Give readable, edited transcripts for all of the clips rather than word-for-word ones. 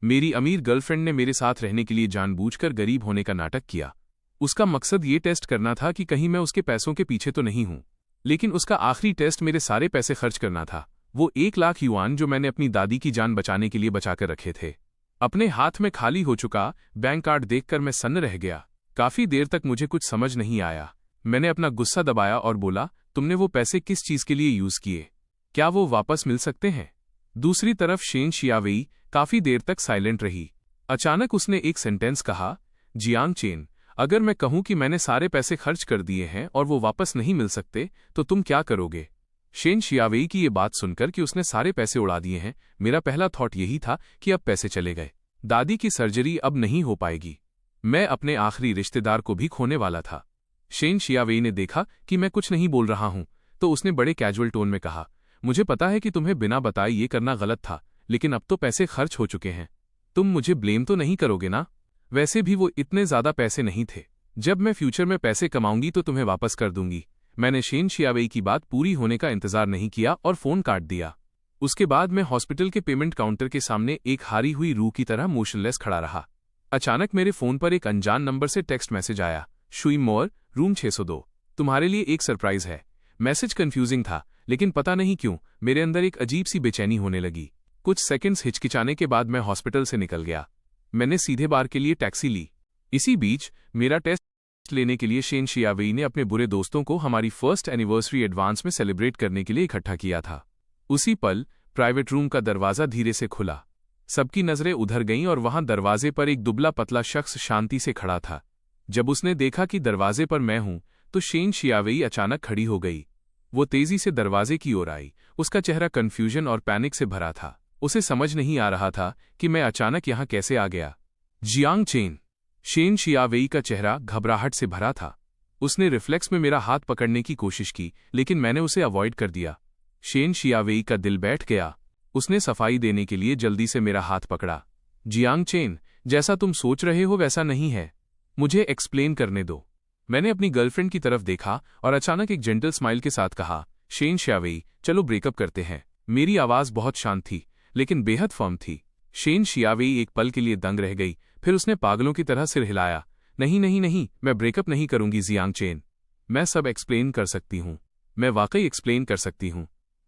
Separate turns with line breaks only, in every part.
मेरी अमीर गर्लफ्रेंड ने मेरे साथ रहने के लिए जानबूझकर गरीब होने का नाटक किया। उसका मकसद ये टेस्ट करना था कि कहीं मैं उसके पैसों के पीछे तो नहीं हूं। लेकिन उसका आखिरी टेस्ट मेरे सारे पैसे खर्च करना था, वो 1 लाख युआन जो मैंने अपनी दादी की जान बचाने के लिए बचाकर रखे थे। अपने हाथ में खाली हो चुका बैंक कार्ड देखकर मैं सन्न रह गया। काफी देर तक मुझे कुछ समझ नहीं आया। मैंने अपना गुस्सा दबाया और बोला, तुमने वो पैसे किस चीज के लिए यूज किए? क्या वो वापस मिल सकते हैं? दूसरी तरफ शेन शियावेई काफी देर तक साइलेंट रही। अचानक उसने एक सेंटेंस कहा, जियांग चेन, अगर मैं कहूं कि मैंने सारे पैसे खर्च कर दिए हैं और वो वापस नहीं मिल सकते तो तुम क्या करोगे? शेन शियावेई की ये बात सुनकर कि उसने सारे पैसे उड़ा दिए हैं, मेरा पहला थॉट यही था कि अब पैसे चले गए। दादी की सर्जरी अब नहीं हो पाएगी। मैं अपने आखिरी रिश्तेदार को भी खोने वाला था। शेन शियावेई ने देखा कि मैं कुछ नहीं बोल रहा हूं, तो उसने बड़े कैजुअल टोन में कहा, मुझे पता है कि तुम्हें बिना बताए ये करना गलत था, लेकिन अब तो पैसे खर्च हो चुके हैं। तुम मुझे ब्लेम तो नहीं करोगे ना? वैसे भी वो इतने ज्यादा पैसे नहीं थे। जब मैं फ्यूचर में पैसे कमाऊंगी तो तुम्हें वापस कर दूंगी। मैंने शेन शियावेई की बात पूरी होने का इंतजार नहीं किया और फोन काट दिया। उसके बाद मैं हॉस्पिटल के पेमेंट काउंटर के सामने एक हारी हुई रूह की तरह मोशनलेस खड़ा रहा। अचानक मेरे फोन पर एक अनजान नंबर से टेक्स्ट मैसेज आया, शुई मोर, रूम 602, तुम्हारे लिए एक सरप्राइज है। मैसेज कंफ्यूजिंग था, लेकिन पता नहीं क्यों मेरे अंदर एक अजीब सी बेचैनी होने लगी। कुछ सेकंड्स हिचकिचाने के बाद मैं हॉस्पिटल से निकल गया। मैंने सीधे बार के लिए टैक्सी ली। इसी बीच मेरा टेस्ट लेने के लिए शेन शियावेई ने अपने बुरे दोस्तों को हमारी फर्स्ट एनिवर्सरी एडवांस में सेलिब्रेट करने के लिए इकट्ठा किया था। उसी पल प्राइवेट रूम का दरवाजा धीरे से खुला। सबकी नजरें उधर गईं और वहां दरवाजे पर एक दुबला पतला शख्स शांति से खड़ा था। जब उसने देखा कि दरवाजे पर मैं हूं, तो शेन शियावेई अचानक खड़ी हो गई। वो तेजी से दरवाजे की ओर आई। उसका चेहरा कंफ्यूजन और पैनिक से भरा था। उसे समझ नहीं आ रहा था कि मैं अचानक यहां कैसे आ गया। Jiang chain. शेन शियावेई का चेहरा घबराहट से भरा था। उसने रिफ्लेक्स में मेरा हाथ पकड़ने की कोशिश की, लेकिन मैंने उसे अवॉइड कर दिया। शेन शियावेई का दिल बैठ गया। उसने सफाई देने के लिए जल्दी से मेरा हाथ पकड़ा। जियांग चेन, जैसा तुम सोच रहे हो वैसा नहीं है। मुझे एक्सप्लेन करने दो। मैंने अपनी गर्लफ्रेंड की तरफ देखा और अचानक एक जेंटल स्माइल के साथ कहा, शेन शियावेई, चलो ब्रेकअप करते हैं। मेरी आवाज बहुत शांत थी, लेकिन बेहद फर्म थी। शेन शियावेई एक पल के लिए दंग रह गई, फिर उसने पागलों की तरह सिर हिलाया। नहीं नहीं नहीं, मैं ब्रेकअप नहीं करूंगी जियांग चेन। मैं सब एक्सप्लेन कर सकती हूं। मैं वाकई एक्सप्लेन कर सकती हूं।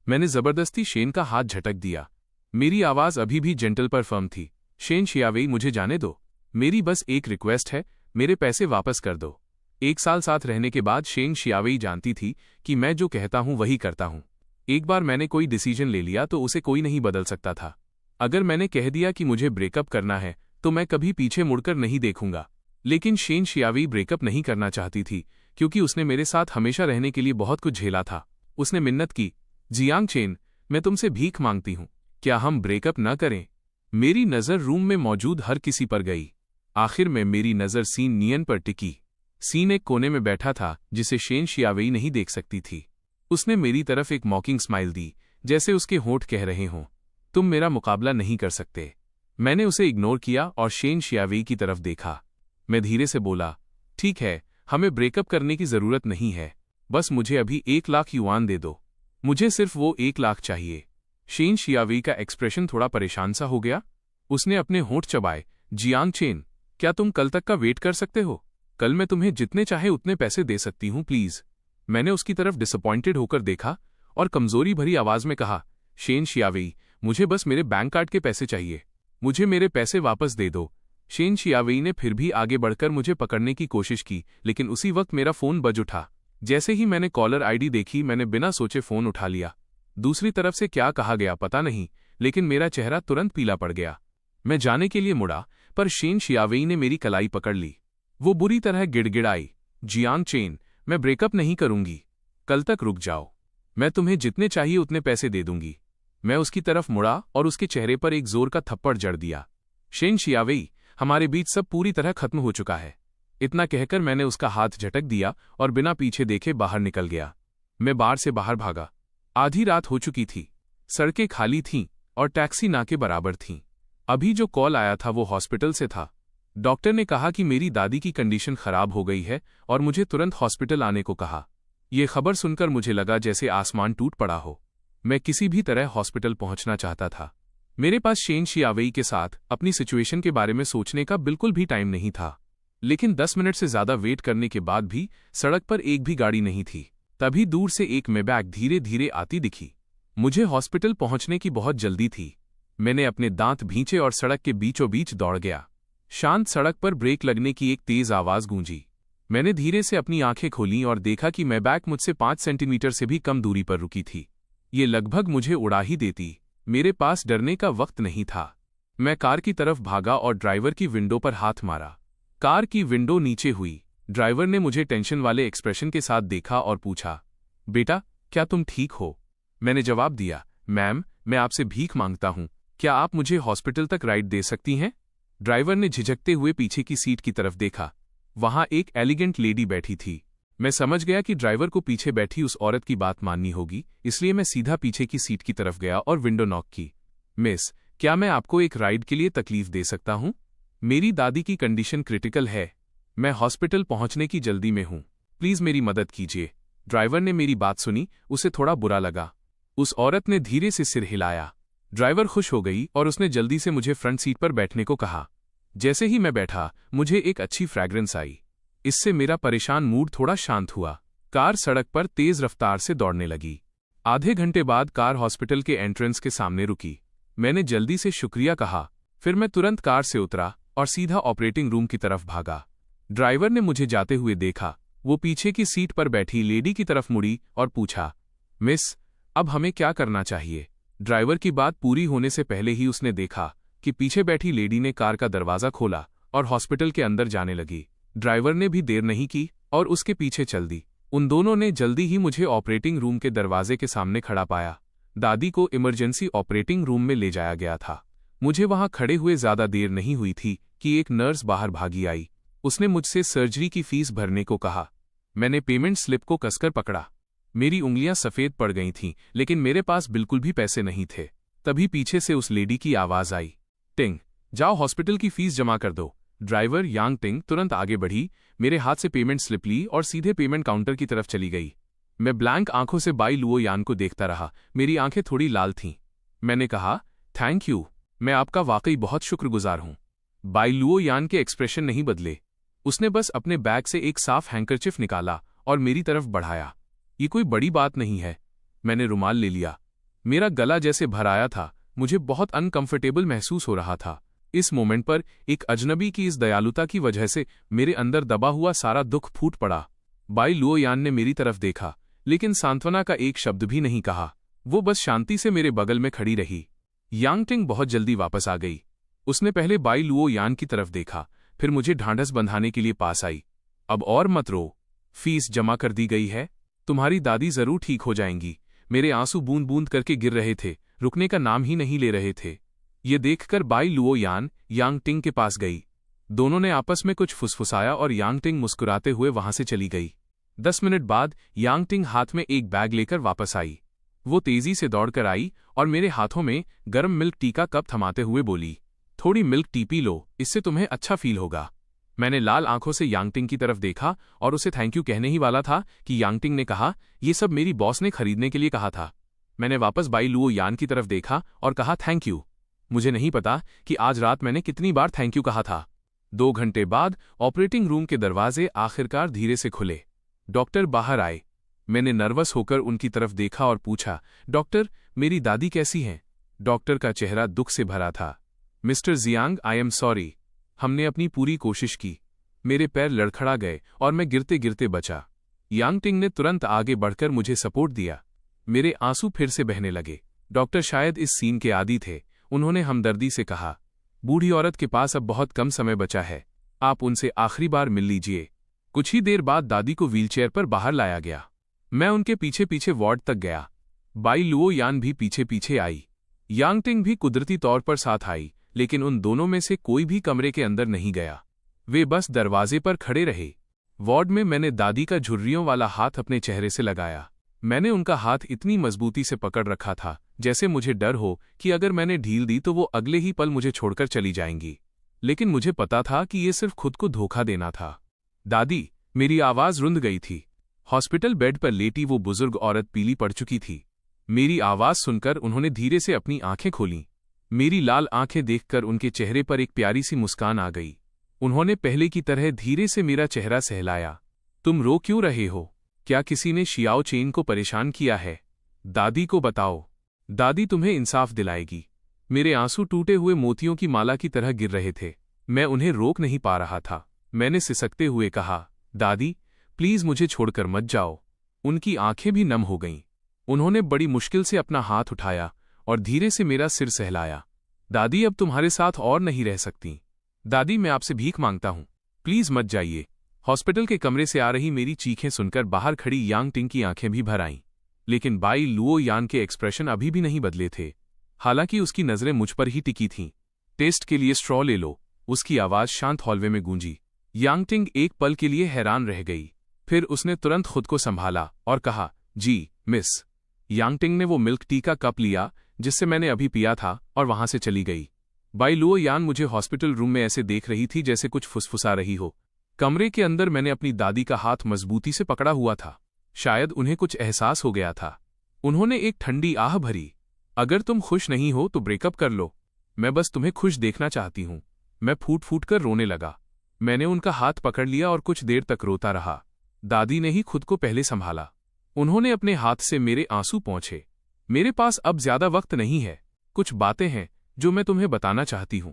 मैंने जबरदस्ती शेन का हाथ झटक दिया। मेरी आवाज अभी भी जेंटल पर फर्म थी। शेन शियावेई, मुझे जाने दो। मेरी बस एक रिक्वेस्ट है, मेरे पैसे वापस कर दो। 1 साल साथ रहने के बाद शेन शियावेई जानती थी कि मैं जो कहता हूं वही करता हूं। एक बार मैंने कोई डिसीजन ले लिया तो उसे कोई नहीं बदल सकता था। अगर मैंने कह दिया कि मुझे ब्रेकअप करना है तो मैं कभी पीछे मुड़कर नहीं देखूंगा। लेकिन शेन शियावेई ब्रेकअप नहीं करना चाहती थी, क्योंकि उसने मेरे साथ हमेशा रहने के लिए बहुत कुछ झेला था। उसने मिन्नत की, जियांग चेन, मैं तुमसे भीख मांगती हूं, क्या हम ब्रेकअप न करें? मेरी नज़र रूम में मौजूद हर किसी पर गई। आखिर में मेरी नज़र सीन नियन पर टिकी। सीन एक कोने में बैठा था जिसे शेन शियावेई नहीं देख सकती थी। उसने मेरी तरफ एक मॉकिंग स्माइल दी, जैसे उसके होंठ कह रहे हों, तुम मेरा मुकाबला नहीं कर सकते। मैंने उसे इग्नोर किया और शेन शियावेई की तरफ देखा। मैं धीरे से बोला, ठीक है, हमें ब्रेकअप करने की जरूरत नहीं है, बस मुझे अभी 1 लाख युआन दे दो। मुझे सिर्फ वो 1 लाख चाहिए। शेन शियावेई का एक्सप्रेशन थोड़ा परेशान सा हो गया। उसने अपने होंठ चबाए। जियांग चेन, क्या तुम कल तक का वेट कर सकते हो? कल मैं तुम्हें जितने चाहे उतने पैसे दे सकती हूं, प्लीज। मैंने उसकी तरफ डिसअपॉइंटेड होकर देखा और कमजोरी भरी आवाज में कहा, शेन शियावेई, मुझे बस मेरे बैंक कार्ड के पैसे चाहिए। मुझे मेरे पैसे वापस दे दो। शेन शियावेई ने फिर भी आगे बढ़कर मुझे पकड़ने की कोशिश की, लेकिन उसी वक्त मेरा फोन बज उठा। जैसे ही मैंने कॉलर आईडी देखी, मैंने बिना सोचे फोन उठा लिया। दूसरी तरफ से क्या कहा गया पता नहीं, लेकिन मेरा चेहरा तुरंत पीला पड़ गया। मैं जाने के लिए मुड़ा, पर शेन शियावेई ने मेरी कलाई पकड़ ली। वो बुरी तरह गिड़गिड़ाई, जियांग चेन, मैं ब्रेकअप नहीं करूंगी। कल तक रुक जाओ, मैं तुम्हें जितने चाहिए उतने पैसे दे दूंगी। मैं उसकी तरफ मुड़ा और उसके चेहरे पर एक जोर का थप्पड़ जड़ दिया। शेन शियावेई, हमारे बीच सब पूरी तरह खत्म हो चुका है। इतना कहकर मैंने उसका हाथ झटक दिया और बिना पीछे देखे बाहर निकल गया। मैं बार से बाहर भागा। आधी रात हो चुकी थी, सड़कें खाली थीं और टैक्सी ना के बराबर थीं। अभी जो कॉल आया था वो हॉस्पिटल से था। डॉक्टर ने कहा कि मेरी दादी की कंडीशन खराब हो गई है और मुझे तुरंत हॉस्पिटल आने को कहा। ये खबर सुनकर मुझे लगा जैसे आसमान टूट पड़ा हो। मैं किसी भी तरह हॉस्पिटल पहुंचना चाहता था। मेरे पास शेन शियावेई के साथ अपनी सिचुएशन के बारे में सोचने का बिल्कुल भी टाइम नहीं था, लेकिन 10 मिनट से ज्यादा वेट करने के बाद भी सड़क पर एक भी गाड़ी नहीं थी। तभी दूर से एक मेबैक धीरे धीरे आती दिखी। मुझे हॉस्पिटल पहुंचने की बहुत जल्दी थी। मैंने अपने दांत भींचे और सड़क के बीचों बीच दौड़ गया। शांत सड़क पर ब्रेक लगने की एक तेज आवाज गूंजी। मैंने धीरे से अपनी आंखें खोलीं और देखा कि मेबैक मुझसे 5 सेंटीमीटर से भी कम दूरी पर रुकी थी। ये लगभग मुझे उड़ा ही देती। मेरे पास डरने का वक्त नहीं था। मैं कार की तरफ भागा और ड्राइवर की विंडो पर हाथ मारा। कार की विंडो नीचे हुई। ड्राइवर ने मुझे टेंशन वाले एक्सप्रेशन के साथ देखा और पूछा, बेटा क्या तुम ठीक हो? मैंने जवाब दिया, मैम मैं आपसे भीख मांगता हूं, क्या आप मुझे हॉस्पिटल तक राइड दे सकती हैं? ड्राइवर ने झिझकते हुए पीछे की सीट की तरफ देखा। वहां एक एलिगेंट लेडी बैठी थी। मैं समझ गया कि ड्राइवर को पीछे बैठी उस औरत की बात माननी होगी, इसलिए मैं सीधा पीछे की सीट की तरफ गया और विंडो नॉक की। मिस, क्या मैं आपको एक राइड के लिए तकलीफ दे सकता हूं? मेरी दादी की कंडीशन क्रिटिकल है। मैं हॉस्पिटल पहुंचने की जल्दी में हूं। प्लीज मेरी मदद कीजिए। ड्राइवर ने मेरी बात सुनी। उसे थोड़ा बुरा लगा। उस औरत ने धीरे से सिर हिलाया। ड्राइवर खुश हो गई और उसने जल्दी से मुझे फ्रंट सीट पर बैठने को कहा। जैसे ही मैं बैठा, मुझे एक अच्छी फ्रैग्रेंस आई। इससे मेरा परेशान मूड थोड़ा शांत हुआ। कार सड़क पर तेज रफ्तार से दौड़ने लगी। आधे घंटे बाद कार हॉस्पिटल के एंट्रेंस के सामने रुकी। मैंने जल्दी से शुक्रिया कहा। फिर मैं तुरंत कार से उतरा और सीधा ऑपरेटिंग रूम की तरफ भागा। ड्राइवर ने मुझे जाते हुए देखा। वो पीछे की सीट पर बैठी लेडी की तरफ मुड़ी और पूछा, मिस, अब हमें क्या करना चाहिए? ड्राइवर की बात पूरी होने से पहले ही उसने देखा कि पीछे बैठी लेडी ने कार का दरवाजा खोला और हॉस्पिटल के अंदर जाने लगी। ड्राइवर ने भी देर नहीं की और उसके पीछे चल दी। उन दोनों ने जल्दी ही मुझे ऑपरेटिंग रूम के दरवाजे के सामने खड़ा पाया। दादी को इमरजेंसी ऑपरेटिंग रूम में ले जाया गया था। मुझे वहां खड़े हुए ज्यादा देर नहीं हुई थी कि एक नर्स बाहर भागी आई। उसने मुझसे सर्जरी की फीस भरने को कहा। मैंने पेमेंट स्लिप को कसकर पकड़ा। मेरी उंगलियां सफेद पड़ गई थीं, लेकिन मेरे पास बिल्कुल भी पैसे नहीं थे। तभी पीछे से उस लेडी की आवाज आई, टिंग, जाओ हॉस्पिटल की फीस जमा कर दो। ड्राइवर यांग टिंग तुरंत आगे बढ़ी, मेरे हाथ से पेमेंट स्लिप ली और सीधे पेमेंट काउंटर की तरफ चली गई। मैं ब्लैंक आंखों से बाई लुओ यान को देखता रहा। मेरी आंखें थोड़ी लाल थीं। मैंने कहा, थैंक यू, मैं आपका वाकई बहुत शुक्रगुजार हूं। बाई लुओ यान के एक्सप्रेशन नहीं बदले। उसने बस अपने बैग से एक साफ हैंकरचिफ निकाला और मेरी तरफ बढ़ाया। ये कोई बड़ी बात नहीं है। मैंने रुमाल ले लिया। मेरा गला जैसे भर आया था। मुझे बहुत अनकंफर्टेबल महसूस हो रहा था। इस मोमेंट पर एक अजनबी की इस दयालुता की वजह से मेरे अंदर दबा हुआ सारा दुख फूट पड़ा। बाई लुओ यान ने मेरी तरफ देखा, लेकिन सांत्वना का एक शब्द भी नहीं कहा। वो बस शांति से मेरे बगल में खड़ी रही। यांग टिंग बहुत जल्दी वापस आ गई। उसने पहले बाई लुओ यान की तरफ देखा, फिर मुझे ढांढस बंधाने के लिए पास आई। अब और मत रो, फीस जमा कर दी गई है। तुम्हारी दादी जरूर ठीक हो जाएंगी। मेरे आंसू बूंद बूंद करके गिर रहे थे, रुकने का नाम ही नहीं ले रहे थे। ये देखकर बाई लुओ यान यांग टिंग के पास गई। दोनों ने आपस में कुछ फुसफुसाया और यांग टिंग मुस्कुराते हुए वहां से चली गई। 10 मिनट बाद यांग टिंग हाथ में एक बैग लेकर वापस आई। वो तेजी से दौड़कर आई और मेरे हाथों में गर्म मिल्क टी का कप थमाते हुए बोली, थोड़ी मिल्क टी पी लो, इससे तुम्हें अच्छा फील होगा। मैंने लाल आंखों से यांग टिंग की तरफ देखा और उसे थैंक यू कहने ही वाला था कि यांग टिंग ने कहा, ये सब मेरी बॉस ने खरीदने के लिए कहा था। मैंने वापस बाई लुओ यान की तरफ देखा और कहा, थैंक यू। मुझे नहीं पता कि आज रात मैंने कितनी बार थैंक यू कहा था। 2 घंटे बाद ऑपरेटिंग रूम के दरवाजे आखिरकार धीरे से खुले। डॉक्टर बाहर आए। मैंने नर्वस होकर उनकी तरफ देखा और पूछा, डॉक्टर, मेरी दादी कैसी हैं? डॉक्टर का चेहरा दुख से भरा था। Mister Jiang, I am sorry. हमने अपनी पूरी कोशिश की। मेरे पैर लड़खड़ा गए और मैं गिरते गिरते बचा। यांग टिंग ने तुरंत आगे बढ़कर मुझे सपोर्ट दिया। मेरे आंसू फिर से बहने लगे। डॉक्टर शायद इस सीन के आदी थे। उन्होंने हमदर्दी से कहा, बूढ़ी औरत के पास अब बहुत कम समय बचा है, आप उनसे आखिरी बार मिल लीजिए। कुछ ही देर बाद दादी को व्हीलचेयर पर बाहर लाया गया। मैं उनके पीछे पीछे वार्ड तक गया। बाई लुओ यान भी पीछे पीछे आई। यांग टिंग भी कुदरती तौर पर साथ आई, लेकिन उन दोनों में से कोई भी कमरे के अंदर नहीं गया। वे बस दरवाजे पर खड़े रहे। वार्ड में मैंने दादी का झुर्रियों वाला हाथ अपने चेहरे से लगाया। मैंने उनका हाथ इतनी मजबूती से पकड़ रखा था जैसे मुझे डर हो कि अगर मैंने ढील दी तो वो अगले ही पल मुझे छोड़कर चली जाएंगी। लेकिन मुझे पता था कि ये सिर्फ खुद को धोखा देना था। दादी, मेरी आवाज रुंध गई थी। हॉस्पिटल बेड पर लेटी वो बुजुर्ग औरत पीली पड़ चुकी थी। मेरी आवाज सुनकर उन्होंने धीरे से अपनी आंखें खोलीं। मेरी लाल आंखें देखकर उनके चेहरे पर एक प्यारी सी मुस्कान आ गई। उन्होंने पहले की तरह धीरे से मेरा चेहरा सहलाया। तुम रो क्यों रहे हो? क्या किसी ने शियाओ चेन को परेशान किया है? दादी को बताओ। दादी तुम्हें इंसाफ दिलाएगी। मेरे आंसू टूटे हुए मोतियों की माला की तरह गिर रहे थे। मैं उन्हें रोक नहीं पा रहा था। मैंने सिसकते हुए कहा, दादी प्लीज मुझे छोड़कर मत जाओ। उनकी आंखें भी नम हो गईं। उन्होंने बड़ी मुश्किल से अपना हाथ उठाया और धीरे से मेरा सिर सहलाया। दादी अब तुम्हारे साथ और नहीं रह सकती। दादी मैं आपसे भीख मांगता हूं, प्लीज मत जाइए। हॉस्पिटल के कमरे से आ रही मेरी चीखें सुनकर बाहर खड़ी यांग टिंग की आंखें भी भर आईं। लेकिन बाई लुओ यान के एक्सप्रेशन अभी भी नहीं बदले थे। हालांकि उसकी नजरें मुझ पर ही टिकी थीं। टेस्ट के लिए स्ट्रॉ ले लो, उसकी आवाज शांत हॉलवे में गूंजी। यांग टिंग एक पल के लिए हैरान रह गई। फिर उसने तुरंत खुद को संभाला और कहा, जी मिस। यांग टिंग ने वो मिल्क टी का कप लिया जिससे मैंने अभी पिया था और वहां से चली गई। बाई लुओ यान मुझे हॉस्पिटल रूम में ऐसे देख रही थी जैसे कुछ फुसफुसा रही हो। कमरे के अंदर मैंने अपनी दादी का हाथ मजबूती से पकड़ा हुआ था। शायद उन्हें कुछ एहसास हो गया था। उन्होंने एक ठंडी आह भरी। अगर तुम खुश नहीं हो तो ब्रेकअप कर लो। मैं बस तुम्हें खुश देखना चाहती हूं। मैं फूट फूट कर रोने लगा। मैंने उनका हाथ पकड़ लिया और कुछ देर तक रोता रहा। दादी ने ही खुद को पहले संभाला। उन्होंने अपने हाथ से मेरे आंसू पोंछे। मेरे पास अब ज्यादा वक्त नहीं है। कुछ बातें हैं जो मैं तुम्हें बताना चाहती हूं।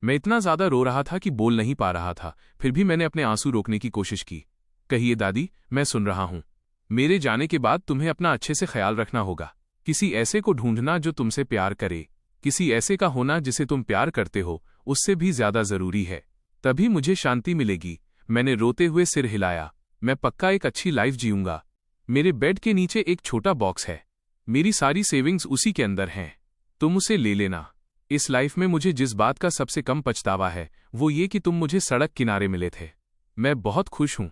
मैं इतना ज्यादा रो रहा था कि बोल नहीं पा रहा था, फिर भी मैंने अपने आंसू रोकने की कोशिश की। कहिए दादी, मैं सुन रहा हूं। मेरे जाने के बाद तुम्हें अपना अच्छे से ख्याल रखना होगा। किसी ऐसे को ढूंढना जो तुमसे प्यार करे। किसी ऐसे का होना जिसे तुम प्यार करते हो, उससे भी ज्यादा जरूरी है। तभी मुझे शांति मिलेगी। मैंने रोते हुए सिर हिलाया। मैं पक्का एक अच्छी लाइफ जीऊंगा। मेरे बेड के नीचे एक छोटा बॉक्स है। मेरी सारी सेविंग्स उसी के अंदर हैं। तुम उसे ले लेना। इस लाइफ में मुझे जिस बात का सबसे कम पछतावा है वो ये कि तुम मुझे सड़क किनारे मिले थे। मैं बहुत खुश हूं।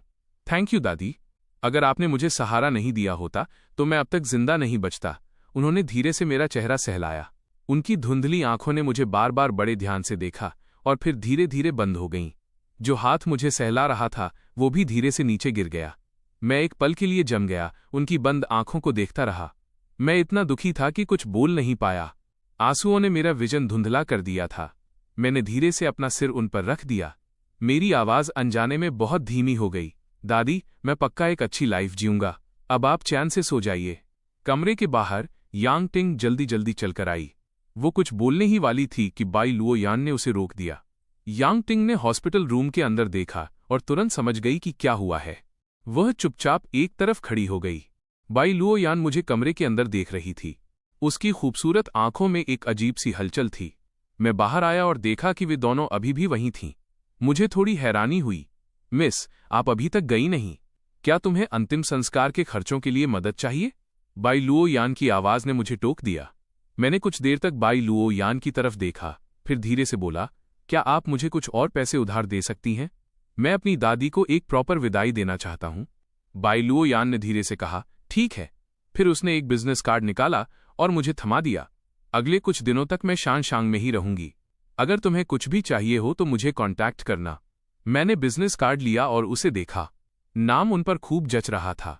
थैंक यू दादी। अगर आपने मुझे सहारा नहीं दिया होता तो मैं अब तक जिंदा नहीं बचता। उन्होंने धीरे से मेरा चेहरा सहलाया। उनकी धुंधली आंखों ने मुझे बार बार बड़े ध्यान से देखा और फिर धीरे धीरे बंद हो गईं। जो हाथ मुझे सहला रहा था वो भी धीरे से नीचे गिर गया। मैं एक पल के लिए जम गया, उनकी बंद आंखों को देखता रहा। मैं इतना दुखी था कि कुछ बोल नहीं पाया। आंसुओं ने मेरा विजन धुंधला कर दिया था। मैंने धीरे से अपना सिर उन पर रख दिया। मेरी आवाज अनजाने में बहुत धीमी हो गई। दादी, मैं पक्का एक अच्छी लाइफ जीऊंगा। अब आप चैन से सो जाइए। कमरे के बाहर यांग टिंग जल्दी जल्दी चलकर आई। वो कुछ बोलने ही वाली थी कि बाई लुओ यान ने उसे रोक दिया। यांग टिंग ने हॉस्पिटल रूम के अंदर देखा और तुरंत समझ गई कि क्या हुआ है। वह चुपचाप एक तरफ खड़ी हो गई। बाई लुओ यान मुझे कमरे के अंदर देख रही थी। उसकी खूबसूरत आंखों में एक अजीब सी हलचल थी। मैं बाहर आया और देखा कि वे दोनों अभी भी वहीं थीं। मुझे थोड़ी हैरानी हुई। मिस, आप अभी तक गई नहीं। क्या तुम्हें अंतिम संस्कार के खर्चों के लिए मदद चाहिए? बाई लुओ यान की आवाज ने मुझे टोक दिया। मैंने कुछ देर तक बाई लुओ यान की तरफ देखा, फिर धीरे से बोला, क्या आप मुझे कुछ और पैसे उधार दे सकती हैं? मैं अपनी दादी को एक प्रॉपर विदाई देना चाहता हूं। बाई लुओ यान ने धीरे से कहा, ठीक है। फिर उसने एक बिजनेस कार्ड निकाला और मुझे थमा दिया। अगले कुछ दिनों तक मैं शानशांग में ही रहूंगी। अगर तुम्हें कुछ भी चाहिए हो तो मुझे कांटेक्ट करना। मैंने बिजनेस कार्ड लिया और उसे देखा। नाम उन पर खूब जच रहा था।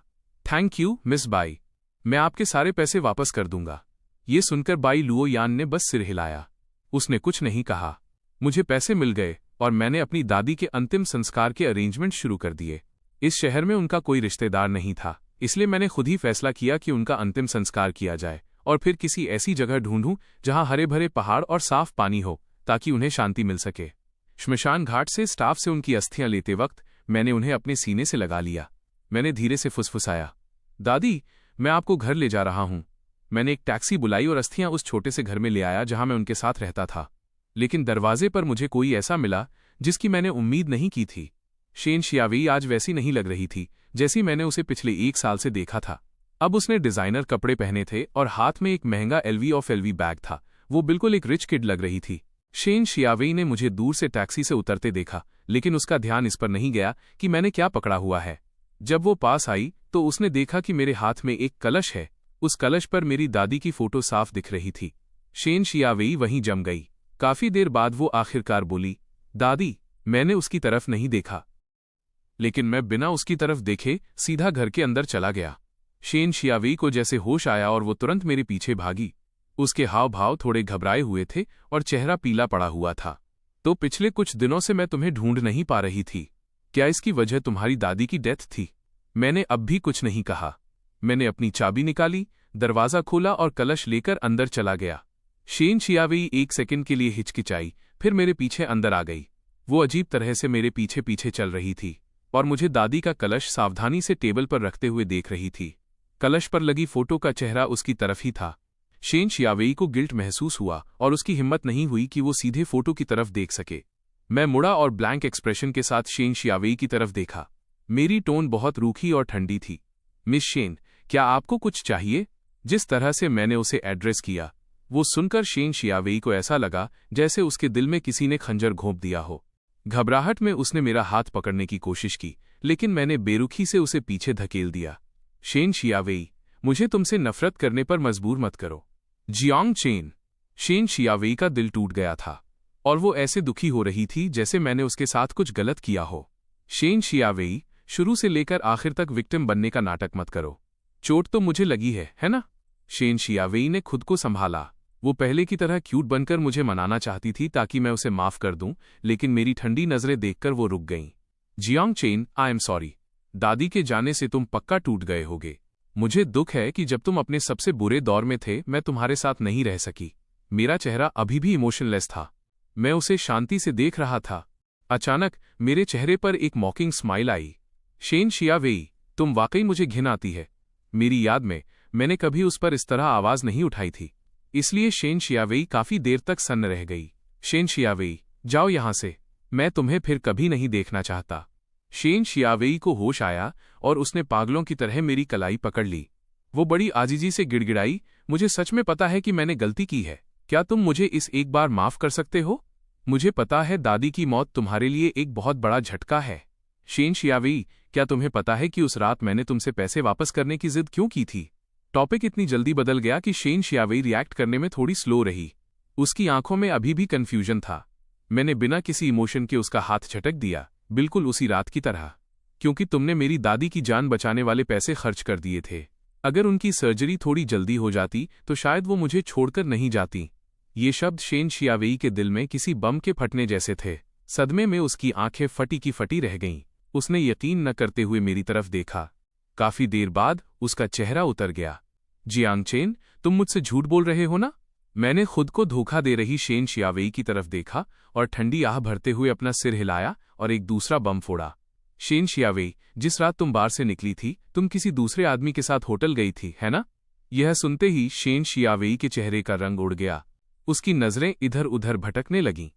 थैंक यू मिस बाई, मैं आपके सारे पैसे वापस कर दूंगा। ये सुनकर बाई लुओ यान ने बस सिर हिलाया। उसने कुछ नहीं कहा। मुझे पैसे मिल गए और मैंने अपनी दादी के अंतिम संस्कार के अरेंजमेंट शुरू कर दिए। इस शहर में उनका कोई रिश्तेदार नहीं था, इसलिए मैंने खुद ही फैसला किया कि उनका अंतिम संस्कार किया जाए और फिर किसी ऐसी जगह ढूंढूं जहां हरे भरे पहाड़ और साफ पानी हो ताकि उन्हें शांति मिल सके। श्मशान घाट से स्टाफ से उनकी अस्थियां लेते वक्त मैंने उन्हें अपने सीने से लगा लिया। मैंने धीरे से फुसफुसाया, दादी, मैं आपको घर ले जा रहा हूं। मैंने एक टैक्सी बुलाई और अस्थियां उस छोटे से घर में ले आया जहां मैं उनके साथ रहता था। लेकिन दरवाजे पर मुझे कोई ऐसा मिला जिसकी मैंने उम्मीद नहीं की थी। शेन शियावेई आज वैसी नहीं लग रही थी जैसी मैंने उसे पिछले 1 साल से देखा था। अब उसने डिजाइनर कपड़े पहने थे और हाथ में एक महंगा LV बैग था। वो बिल्कुल एक रिच किड लग रही थी। शेन शियावेई ने मुझे दूर से टैक्सी से उतरते देखा, लेकिन उसका ध्यान इस पर नहीं गया कि मैंने क्या पकड़ा हुआ है। जब वो पास आई तो उसने देखा कि मेरे हाथ में एक कलश है। उस कलश पर मेरी दादी की फोटो साफ दिख रही थी। शेन शियावेई वहीं जम गई। काफी देर बाद वो आखिरकार बोली, दादी। मैंने उसकी तरफ नहीं देखा, लेकिन मैं बिना उसकी तरफ देखे सीधा घर के अंदर चला गया। शेन शियावेई को जैसे होश आया और वो तुरंत मेरे पीछे भागी। उसके हाव भाव थोड़े घबराए हुए थे और चेहरा पीला पड़ा हुआ था। तो पिछले कुछ दिनों से मैं तुम्हें ढूंढ नहीं पा रही थी। क्या इसकी वजह तुम्हारी दादी की डेथ थी? मैंने अब भी कुछ नहीं कहा। मैंने अपनी चाबी निकाली, दरवाज़ा खोला और कलश लेकर अंदर चला गया। शेन शियावेई एक सेकंड के लिए हिचकिचाई, फिर मेरे पीछे अंदर आ गई। वो अजीब तरह से मेरे पीछे पीछे चल रही थी और मुझे दादी का कलश सावधानी से टेबल पर रखते हुए देख रही थी। कलश पर लगी फोटो का चेहरा उसकी तरफ ही था। शेन शियावेई को गिल्ट महसूस हुआ और उसकी हिम्मत नहीं हुई कि वो सीधे फोटो की तरफ देख सके। मैं मुड़ा और ब्लैंक एक्सप्रेशन के साथ शेन शियावेई की तरफ देखा। मेरी टोन बहुत रूखी और ठंडी थी। मिस शेन, क्या आपको कुछ चाहिए? जिस तरह से मैंने उसे एड्रेस किया, वो सुनकर शेन शियावेई को ऐसा लगा जैसे उसके दिल में किसी ने खंजर घोंप दिया हो। घबराहट में उसने मेरा हाथ पकड़ने की कोशिश की, लेकिन मैंने बेरुखी से उसे पीछे धकेल दिया। शेन शियावेई, मुझे तुमसे नफरत करने पर मजबूर मत करो। Jiang chain. शेन शियावेई का दिल टूट गया था और वो ऐसे दुखी हो रही थी जैसे मैंने उसके साथ कुछ गलत किया हो। शेन शियावेई, शुरू से लेकर आखिर तक विक्टिम बनने का नाटक मत करो। चोट तो मुझे लगी है ना? शेन शियावेई ने खुद को संभाला। वो पहले की तरह क्यूट बनकर मुझे मनाना चाहती थी ताकि मैं उसे माफ कर दूं, लेकिन मेरी ठंडी नजरें देखकर वो रुक गईं। Jiang chain, I am sorry. दादी के जाने से तुम पक्का टूट गए होगे। मुझे दुख है कि जब तुम अपने सबसे बुरे दौर में थे मैं तुम्हारे साथ नहीं रह सकी। मेरा चेहरा अभी भी इमोशनलेस था। मैं उसे शांति से देख रहा था। अचानक मेरे चेहरे पर एक मॉकिंग स्माइल आई। शेन शियावेई, तुम वाकई मुझे घिन आती है। मेरी याद में मैंने कभी उस पर इस तरह आवाज नहीं उठाई थी, इसलिए शेन शियावेई काफी देर तक सन्न रह गई। शेन शियावेई, जाओ यहां से, मैं तुम्हें फिर कभी नहीं देखना चाहता। शेन शियावेई को होश आया और उसने पागलों की तरह मेरी कलाई पकड़ ली। वो बड़ी आजीजी से गिड़गिड़ाई, मुझे सच में पता है कि मैंने गलती की है। क्या तुम मुझे इस एक बार माफ कर सकते हो? मुझे पता है दादी की मौत तुम्हारे लिए एक बहुत बड़ा झटका है। शेन शियावेई, क्या तुम्हें पता है कि उस रात मैंने तुमसे पैसे वापस करने की जिद क्यों की थी? टॉपिक इतनी जल्दी बदल गया कि शेन शियावेई रिएक्ट करने में थोड़ी स्लो रही। उसकी आंखों में अभी भी कन्फ्यूजन था। मैंने बिना किसी इमोशन के उसका हाथ झटक दिया, बिल्कुल उसी रात की तरह। क्योंकि तुमने मेरी दादी की जान बचाने वाले पैसे खर्च कर दिए थे। अगर उनकी सर्जरी थोड़ी जल्दी हो जाती तो शायद वो मुझे छोड़कर नहीं जाती। ये शब्द शेन शियावेई के दिल में किसी बम के फटने जैसे थे। सदमे में उसकी आंखें फटी की फटी रह गईं। उसने यकीन न करते हुए मेरी तरफ देखा। काफी देर बाद उसका चेहरा उतर गया। जियांग चेन, तुम मुझसे झूठ बोल रहे हो ना? मैंने खुद को धोखा दे रही शेन शियावेई की तरफ देखा और ठंडी आह भरते हुए अपना सिर हिलाया और एक दूसरा बम फोड़ा। शेन शियावेई, जिस रात तुम बार से निकली थी तुम किसी दूसरे आदमी के साथ होटल गई थी, है ना? यह सुनते ही शेन शियावेई के चेहरे का रंग उड़ गया। उसकी नजरें इधर उधर भटकने लगीं।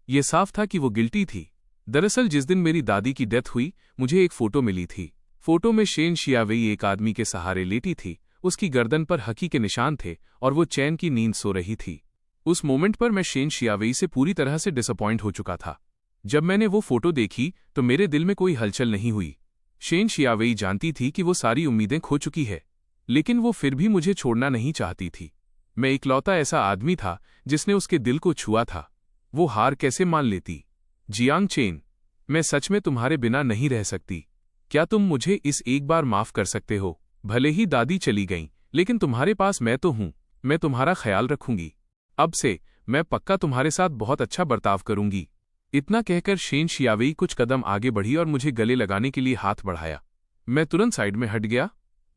ये साफ था कि वो गिल्टी थी। दरअसल जिस दिन मेरी दादी की डेथ हुई मुझे एक फोटो मिली थी। फोटो में शेन शियावेई एक आदमी के सहारे लेटी थी। उसकी गर्दन पर हकी के निशान थे और वो चैन की नींद सो रही थी। उस मोमेंट पर मैं शेन शियावेई से पूरी तरह से डिसअपॉइंट हो चुका था। जब मैंने वो फोटो देखी तो मेरे दिल में कोई हलचल नहीं हुई। शेन शियावेई जानती थी कि वो सारी उम्मीदें खो चुकी है, लेकिन वो फिर भी मुझे छोड़ना नहीं चाहती थी। मैं इकलौता ऐसा आदमी था जिसने उसके दिल को छुआ था। वो हार कैसे मान लेती? जियांग चेन, मैं सच में तुम्हारे बिना नहीं रह सकती। क्या तुम मुझे इस एक बार माफ कर सकते हो? भले ही दादी चली गईं, लेकिन तुम्हारे पास मैं तो हूं। मैं तुम्हारा ख्याल रखूंगी। अब से मैं पक्का तुम्हारे साथ बहुत अच्छा बर्ताव करूंगी। इतना कहकर शेन शियावेई कुछ कदम आगे बढ़ी और मुझे गले लगाने के लिए हाथ बढ़ाया। मैं तुरंत साइड में हट गया।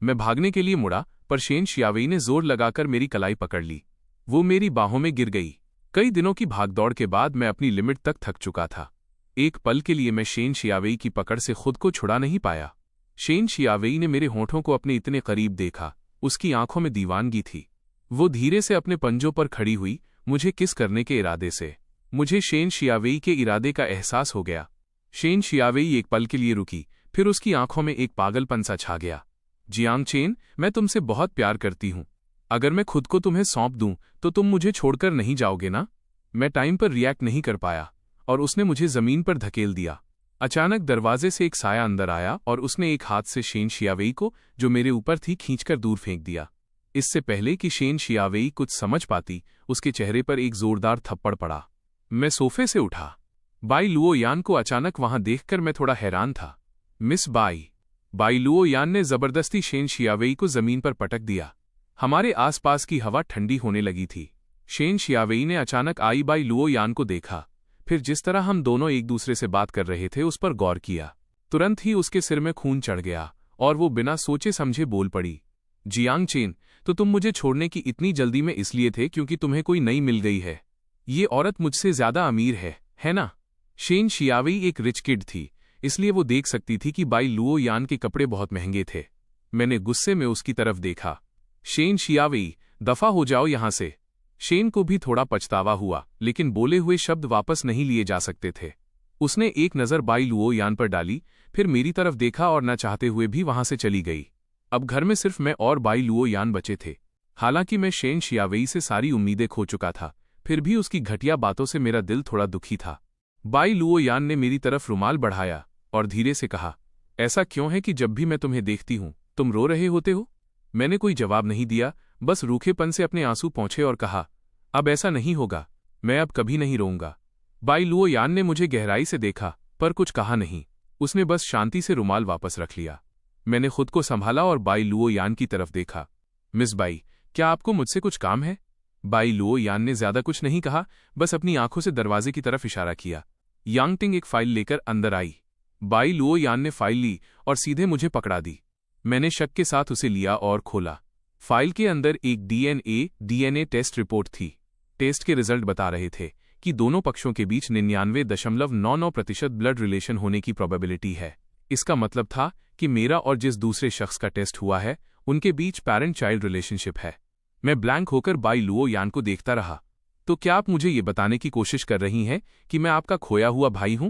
मैं भागने के लिए मुड़ा, पर शेन शियावेई ने जोर लगाकर मेरी कलाई पकड़ ली। वो मेरी बाहों में गिर गई। कई दिनों की भागदौड़ के बाद मैं अपनी लिमिट तक थक चुका था। एक पल के लिए मैं शेन शियावेई की पकड़ से खुद को छुड़ा नहीं पाया। शेन शियावेई ने मेरे होठों को अपने इतने करीब देखा। उसकी आंखों में दीवानगी थी। वो धीरे से अपने पंजों पर खड़ी हुई, मुझे किस करने के इरादे से। मुझे शेन शियावेई के इरादे का एहसास हो गया। शेन शियावेई एक पल के लिए रुकी, फिर उसकी आंखों में एक पागलपन सा छा गया। जियांग चेन, मैं तुमसे बहुत प्यार करती हूं। अगर मैं खुद को तुम्हें सौंप दूं तो तुम मुझे छोड़कर नहीं जाओगे ना? मैं टाइम पर रिएक्ट नहीं कर पाया और उसने मुझे जमीन पर धकेल दिया। अचानक दरवाजे से एक साया अंदर आया और उसने एक हाथ से शेन शियावेई को, जो मेरे ऊपर थी, खींचकर दूर फेंक दिया। इससे पहले कि शेन शियावेई कुछ समझ पाती, उसके चेहरे पर एक जोरदार थप्पड़ पड़ा। मैं सोफे से उठा। बाई लुओ यान को अचानक वहां देखकर मैं थोड़ा हैरान था। मिस बाई लुओ यान ने जबरदस्ती शेन शियावेई को जमीन पर पटक दिया। हमारे आसपास की हवा ठंडी होने लगी थी। शेन शियावेई ने अचानक आई बाई लुओ यान को देखा, फिर जिस तरह हम दोनों एक दूसरे से बात कर रहे थे उस पर गौर किया। तुरंत ही उसके सिर में खून चढ़ गया और वो बिना सोचे समझे बोल पड़ी, जियांग चेन, तो तुम मुझे छोड़ने की इतनी जल्दी में इसलिए थे क्योंकि तुम्हें कोई नई मिल गई है। ये औरत मुझसे ज्यादा अमीर है ना? शेन शियावेई एक रिच किड थी, इसलिए वो देख सकती थी कि बाई लुओ यान के कपड़े बहुत महंगे थे। मैंने गुस्से में उसकी तरफ देखा। शेन शियावेई, दफा हो जाओ यहां से। शेन को भी थोड़ा पछतावा हुआ, लेकिन बोले हुए शब्द वापस नहीं लिए जा सकते थे। उसने एक नज़र बाई लुओ यान पर डाली, फिर मेरी तरफ देखा और न चाहते हुए भी वहां से चली गई। अब घर में सिर्फ मैं और बाई लुओ यान बचे थे। हालांकि मैं शेन शियावेई से सारी उम्मीदें खो चुका था, फिर भी उसकी घटिया बातों से मेरा दिल थोड़ा दुखी था। बाई लुओ यान ने मेरी तरफ रुमाल बढ़ाया और धीरे से कहा, ऐसा क्यों है कि जब भी मैं तुम्हें देखती हूं तुम रो रहे होते हो? मैंने कोई जवाब नहीं दिया, बस रूखेपन से अपने आंसू पोंछे और कहा, अब ऐसा नहीं होगा, मैं अब कभी नहीं रोऊंगा। बाई लुओ यान ने मुझे गहराई से देखा पर कुछ कहा नहीं। उसने बस शांति से रुमाल वापस रख लिया। मैंने खुद को संभाला और बाई लुओ यान की तरफ देखा। मिस बाई, क्या आपको मुझसे कुछ काम है? बाई लुओ यान ने ज्यादा कुछ नहीं कहा, बस अपनी आंखों से दरवाजे की तरफ इशारा किया। यांगटिंग एक फाइल लेकर अंदर आई। बाई लुओ यान ने फाइल ली और सीधे मुझे पकड़ा दी। मैंने शक के साथ उसे लिया और खोला। फाइल के अंदर एक डीएनए टेस्ट रिपोर्ट थी। टेस्ट के रिजल्ट बता रहे थे कि दोनों पक्षों के बीच 99.99% ब्लड रिलेशन होने की प्रोबेबिलिटी है। इसका मतलब था कि मेरा और जिस दूसरे शख्स का टेस्ट हुआ है उनके बीच पेरेंट चाइल्ड रिलेशनशिप है। मैं ब्लैंक होकर बाई लुओ यान को देखता रहा। तो क्या आप मुझे ये बताने की कोशिश कर रही हैं कि मैं आपका खोया हुआ भाई हूं?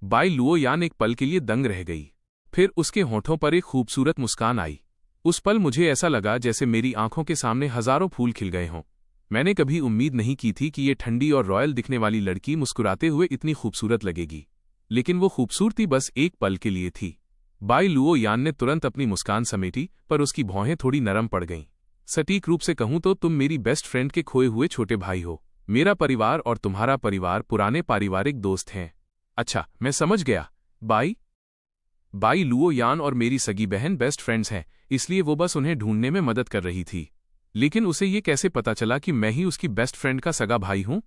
बाई लुओ यान एक पल के लिए दंग रह गई, फिर उसके होठों पर एक खूबसूरत मुस्कान आई। उस पल मुझे ऐसा लगा जैसे मेरी आंखों के सामने हजारों फूल खिल गए हों। मैंने कभी उम्मीद नहीं की थी कि ये ठंडी और रॉयल दिखने वाली लड़की मुस्कुराते हुए इतनी खूबसूरत लगेगी, लेकिन वो खूबसूरती बस एक पल के लिए थी। बाई लुओ यान ने तुरंत अपनी मुस्कान समेटी, पर उसकी भौहें थोड़ी नरम पड़ गईं। सटीक रूप से कहूं तो तुम मेरी बेस्ट फ्रेंड के खोए हुए छोटे भाई हो। मेरा परिवार और तुम्हारा परिवार पुराने पारिवारिक दोस्त हैं। अच्छा, मैं समझ गया। बाई लुओ यान और मेरी सगी बहन बेस्ट फ्रेंड्स हैं, इसलिए वो बस उन्हें ढूंढने में मदद कर रही थी। लेकिन उसे ये कैसे पता चला कि मैं ही उसकी बेस्ट फ्रेंड का सगा भाई हूं?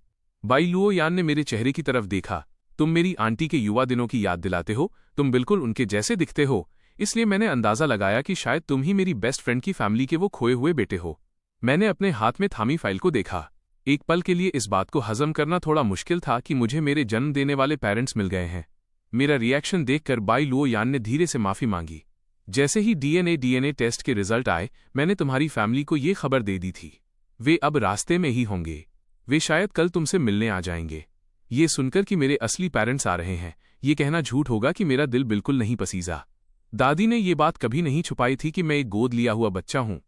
बाई लुओ यान ने मेरे चेहरे की तरफ देखा। तुम मेरी आंटी के युवा दिनों की याद दिलाते हो, तुम बिल्कुल उनके जैसे दिखते हो, इसलिए मैंने अंदाजा लगाया कि शायद तुम ही मेरी बेस्ट फ्रेंड की फैमिली के वो खोए हुए बेटे हो। मैंने अपने हाथ में थामी फाइल को देखा। एक पल के लिए इस बात को हजम करना थोड़ा मुश्किल था कि मुझे मेरे जन्म देने वाले पेरेंट्स मिल गए हैं। मेरा रिएक्शन देखकर बाई लुओ यान ने धीरे से माफी मांगी। जैसे ही डीएनए टेस्ट के रिजल्ट आए, मैंने तुम्हारी फैमिली को ये खबर दे दी थी। वे अब रास्ते में ही होंगे। वे शायद कल तुमसे मिलने आ जाएंगे। ये सुनकर कि मेरे असली पेरेंट्स आ रहे हैं, ये कहना झूठ होगा कि मेरा दिल बिल्कुल नहीं पसीजा। दादी ने ये बात कभी नहीं छुपाई थी कि मैं एक गोद लिया हुआ बच्चा हूं।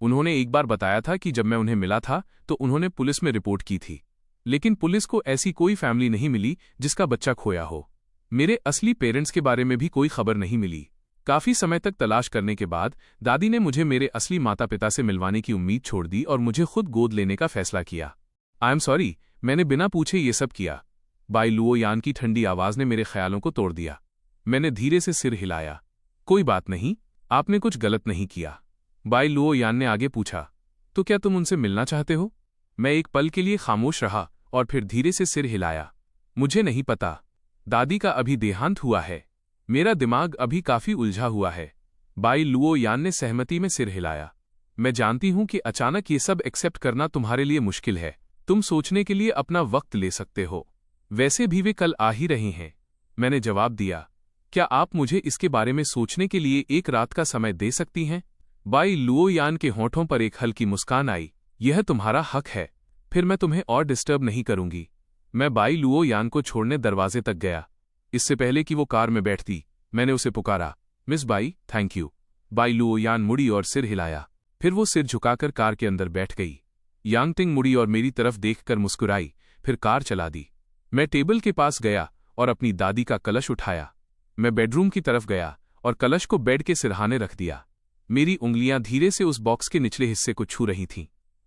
उन्होंने एक बार बताया था कि जब मैं उन्हें मिला था तो उन्होंने पुलिस में रिपोर्ट की थी, लेकिन पुलिस को ऐसी कोई फैमिली नहीं मिली जिसका बच्चा खोया हो। मेरे असली पेरेंट्स के बारे में भी कोई खबर नहीं मिली। काफी समय तक तलाश करने के बाद दादी ने मुझे मेरे असली माता पिता से मिलवाने की उम्मीद छोड़ दी और मुझे खुद गोद लेने का फैसला किया। आई एम सॉरी, मैंने बिना पूछे ये सब किया। बाई लुओ यान की ठंडी आवाज ने मेरे ख्यालों को तोड़ दिया। मैंने धीरे से सिर हिलाया। कोई बात नहीं, आपने कुछ गलत नहीं किया। बाई लुओ यान ने आगे पूछा, तो क्या तुम उनसे मिलना चाहते हो? मैं एक पल के लिए खामोश रहा और फिर धीरे से सिर हिलाया। मुझे नहीं पता। दादी का अभी देहांत हुआ है। मेरा दिमाग अभी काफी उलझा हुआ है। बाई लुओ यान ने सहमति में सिर हिलाया। मैं जानती हूं कि अचानक ये सब एक्सेप्ट करना तुम्हारे लिए मुश्किल है। तुम सोचने के लिए अपना वक्त ले सकते हो। वैसे भी वे कल आ ही रहे हैं। मैंने जवाब दिया, क्या आप मुझे इसके बारे में सोचने के लिए एक रात का समय दे सकती हैं? बाई लुओ यान के होठों पर एक हल्की मुस्कान आई। यह तुम्हारा हक है, फिर मैं तुम्हें और डिस्टर्ब नहीं करूंगी। मैं बाई लुओ यान को छोड़ने दरवाजे तक गया। इससे पहले कि वो कार में बैठती, मैंने उसे पुकारा, miss by, thank you. By Luo यान मुड़ी और सिर हिलाया। फिर वो सिर झुकाकर कार के अंदर बैठ गई। यांगटिंग मुड़ी और मेरी तरफ देखकर मुस्कुराई, फिर कार चला दी। मैं टेबल के पास गया और अपनी दादी का कलश उठाया। मैं बेडरूम की तरफ गया और कलश को बेड के सिरहाने रख दिया। मेरी उंगलियां धीरे से उस बॉक्स के निचले हिस्से को छू रही थीं।